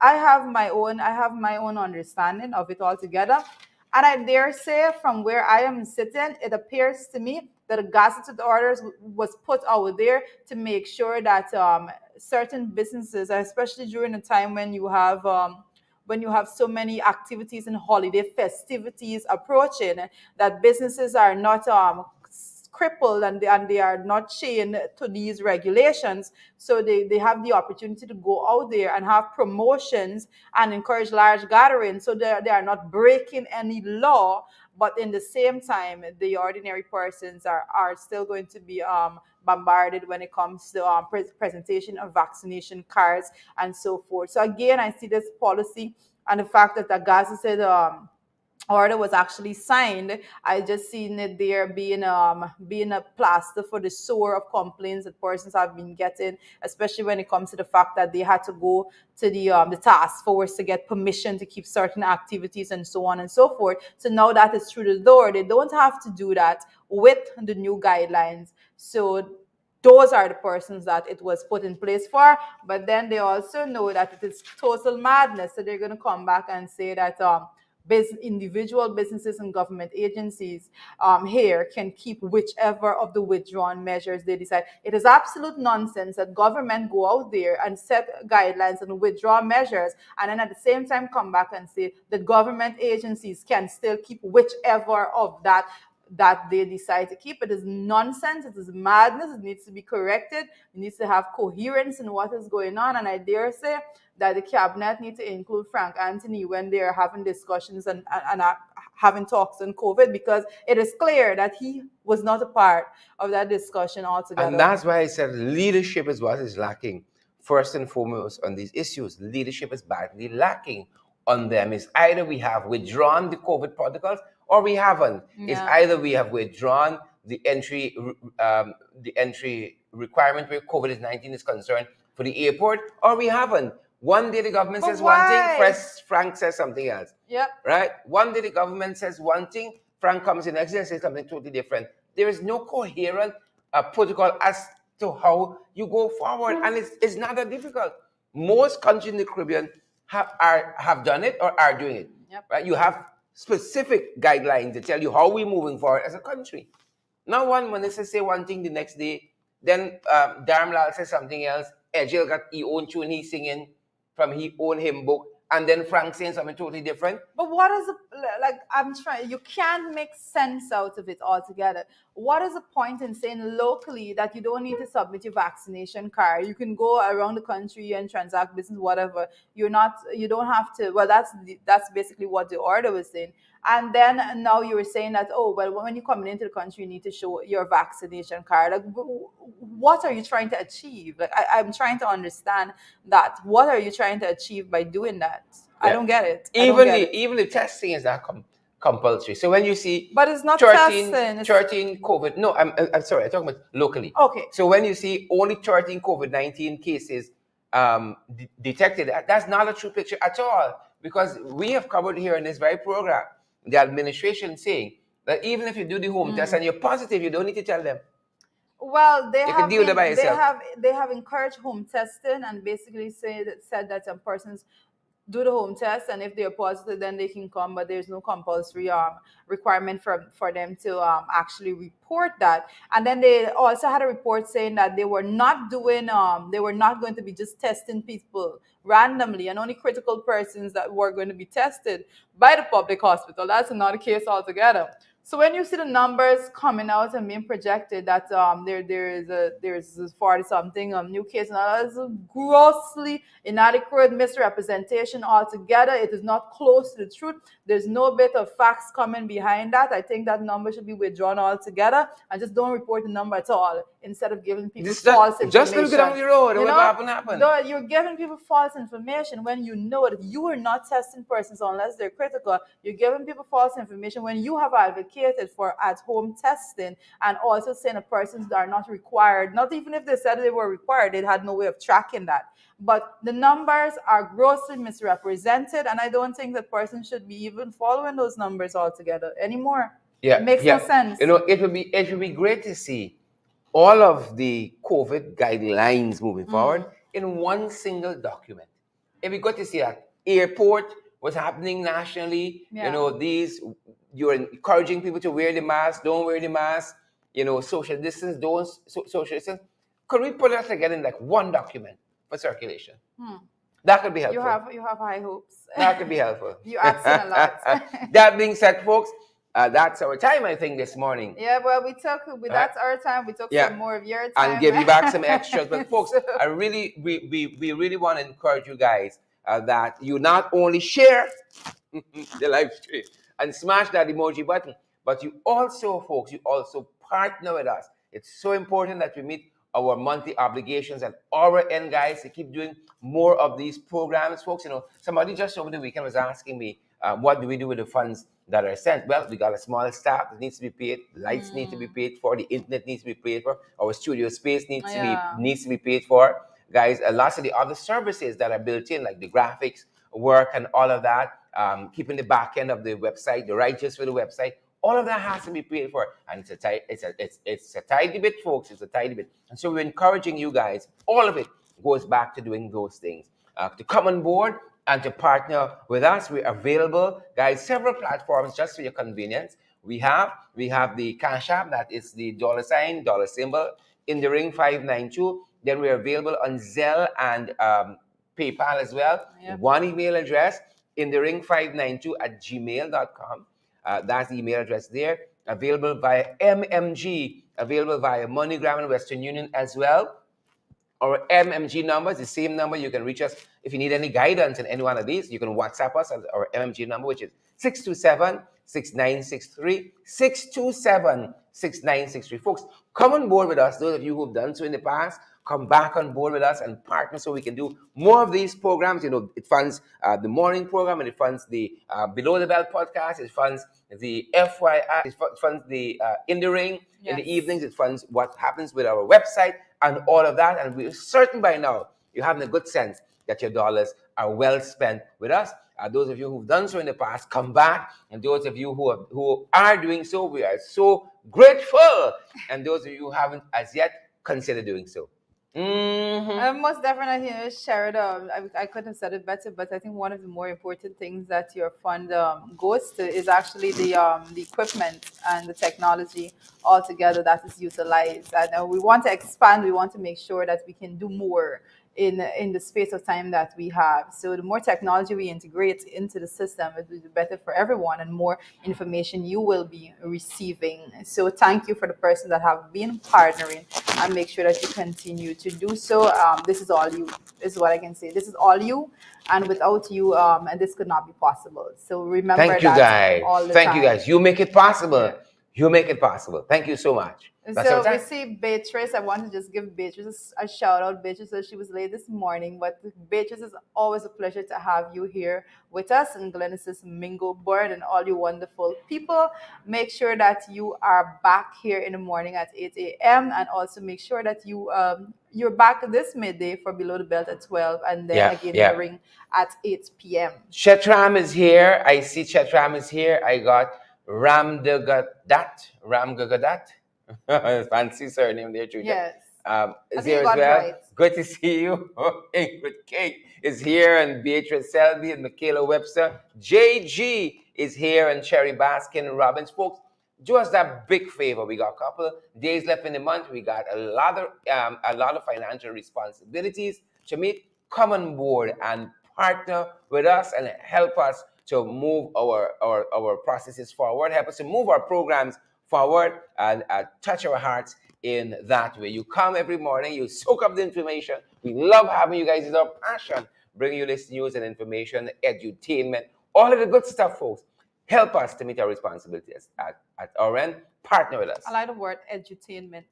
have my own understanding of it altogether. And I dare say, from where I am sitting, it appears to me that a gazetted orders was put out there to make sure that certain businesses, especially during a time when you have so many activities and holiday festivities approaching, that businesses are not crippled and they are not chained to these regulations. So they have the opportunity to go out there and have promotions and encourage large gatherings. So they are not breaking any law, but in the same time, the ordinary persons are still going to be bombarded when it comes to presentation of vaccination cards and so forth. So again, I see this policy and the fact that the Gaza said order was actually signed. I just seen it there being a plaster for the sore of complaints that persons have been getting, especially when it comes to the fact that they had to go to the task force to get permission to keep certain activities and so on and so forth. So now that is through the door. They don't have to do that with the new guidelines. So those are the persons that it was put in place for. But then they also know that it is total madness. So they're going to come back and say that individual businesses and government agencies here can keep whichever of the withdrawn measures they decide. It is absolute nonsense that government go out there and set guidelines and withdraw measures and then at the same time come back and say that government agencies can still keep whichever of that. that they decide to keep. It is nonsense. It is madness. It needs to be corrected. It needs to have coherence in what is going on. And I dare say that the cabinet need to include Frank Anthony when they are having discussions and having talks on COVID, because it is clear that he was not a part of that discussion altogether. And that's why I said leadership is what is lacking. First and foremost on these issues, leadership is badly lacking on them. It's either we have withdrawn the COVID protocols or we haven't. It's either we have withdrawn the entry requirement where COVID-19 is concerned for the airport, or we haven't. One day the government says one thing, Frank says something else. Yep. Right? One day the government says one thing, Frank comes in next day and says something totally different. There is no coherent protocol as to how you go forward, and it's not that difficult. Most countries in the Caribbean have done it or are doing it. Yep. Right? You have specific guidelines that tell you how we're moving forward as a country. Now, one minister say one thing the next day, then Dharmlal says something else. Ejil got his own tune he's singing from his own hymn book, and then Frank saying something totally different. But what is like? I'm trying. You can't make sense out of it altogether. What is the point in saying locally that you don't need to submit your vaccination card? You can go around the country and transact business, whatever. You don't have to. Well, that's basically what the order was saying. And then now you were saying that, oh, well, when you're coming into the country, you need to show your vaccination card. Like, what are you trying to achieve? Like, I'm trying to understand that. What are you trying to achieve by doing that? Yeah. I don't get it. Even the testing is not compulsory. So when you see, but it's not 13 testing. COVID. No, I'm sorry. I'm talking about locally. Okay. So when you see only 13 COVID-19 cases detected, that's not a true picture at all, because we have covered here in this very program the administration saying that even if you do the home test and you're positive, you don't need to tell them. Well, they have encouraged home testing and basically said that some persons do the home test, and if they're positive, then they can come, but there's no compulsory requirement for them to actually report that. And then they also had a report saying that they were not going to be just testing people randomly, and only critical persons that were going to be tested by the public hospital. That's not the case altogether. So when you see the numbers coming out and being projected that there's 40 something new cases, and that's a grossly inadequate misrepresentation altogether. It is not close to the truth. There's no bit of facts coming behind that. I think that number should be withdrawn altogether, and just don't report the number at all instead of giving people false information. Just look down the road. What happened? You're giving people false information when you know that you are not testing persons unless they're critical. You're giving people false information when you have advocated for at-home testing, and also saying that persons that are not required, not even if they said they were required, they had no way of tracking that. But the numbers are grossly misrepresented, and I don't think that persons should be even following those numbers altogether anymore. Yeah, it makes no sense. You know, it would be great to see all of the COVID guidelines moving forward in one single document. It'd be good to see that airport, what's happening nationally. Yeah. You know, you're encouraging people to wear the mask, don't wear the mask. You know, social distance, don't social distance. Could we put that together in like one document for circulation? That could be helpful. You have high hopes. That could be helpful. You're asking a lot. That being said, folks, that's our time, I think, this morning. Yeah, well, that's our time. We took some more of your time. And give you back some extras. But folks, we really want to encourage you guys that you not only share the live stream and smash that emoji button, but you also partner with us. It's so important that we meet our monthly obligations at our end, guys, to keep doing more of these programs, folks. You know, somebody just over the weekend was asking me, what do we do with the funds that are sent? Well, we got a small staff that needs to be paid. Lights need to be paid for. The internet needs to be paid for. Our studio space needs to be paid for. Guys, lots of the other services that are built in, like the graphics work and all of that, keeping the back end of the website, the righteous for the website, all of that has to be paid for. And it's a tidy bit, folks. It's a tidy bit. And so we're encouraging you guys, all of it goes back to doing those things. To come on board and to partner with us, we're available, guys, several platforms just for your convenience. We have the Cash App, that is the $ dollar symbol, in the ring 592. Then we're available on Zelle and PayPal as well. Yep. One email address, in the ring 592 at gmail.com. That's the email address there. available via MMG, available via MoneyGram and Western Union as well. Our MMG number is the same number. You can reach us if you need any guidance in any one of these. You can WhatsApp us at our MMG number, which is 627-6963, 627-6963. Folks, come on board with us. Those of you who've done so in the past, come back on board with us and partner so we can do more of these programs. You know, it funds the morning program, and it funds the Below the Belt podcast. It funds the FYI. It funds the In the Ring in the evenings. It funds what happens with our website and all of that. And we're certain by now you're having a good sense that your dollars are well spent with us. Those of you who've done so in the past, come back. And those of you who are doing so, we are so grateful. And those of you who haven't as yet, consider doing so. Most definitely, Sherrod, I couldn't have said it better, but I think one of the more important things that your fund goes to is actually the equipment and the technology altogether that is utilized. And we want to expand. We want to make sure that we can do more in the space of time that we have. So the more technology we integrate into the system, it will be better for everyone, and more information you will be receiving. So thank you for the person that have been partnering, and make sure that you continue to do so. This is all you. This is what I can say. This is all you, and without you, and this could not be possible. So remember Thank you, that guys. all the Thank time. you, guys. You make it possible. Yeah. You make it possible. Thank you so much. That's our So we time. see Beatrice. I want to just give Beatrice a shout out. Beatrice, so she was late this morning, but Beatrice, is always a pleasure to have you here with us in Glennis's Mingo Board, and all you wonderful people. Make sure that you are back here in the morning at 8 a.m. and also make sure that you're back this midday for Below the Belt at 12, and then again in the ring at 8 p.m. Chetram is here. I see Chetram is here. I got Ramgagadat. Fancy surname there, Julia. Yes. Is here as well. Right. Good to see you. Ingrid Kate is here, and Beatrice Selby and Michaela Webster. JG is here, and Cherry Baskin Robbins. Folks, do us that big favor. We got a couple of days left in the month. We got a lot of financial responsibilities to meet. Come on board and partner with us and help us to move our processes forward, help us to move our programs forward, and touch our hearts in that way. You come every morning, you soak up the information. We love having you guys. It's our passion, bringing you this news and information, edutainment, all of the good stuff, folks. Help us to meet our responsibilities at our end. Partner with us. I like the word edutainment.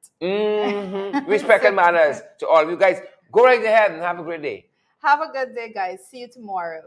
Respect and manners to all of you guys. Go right ahead and have a great day. Have a good day, guys. See you tomorrow.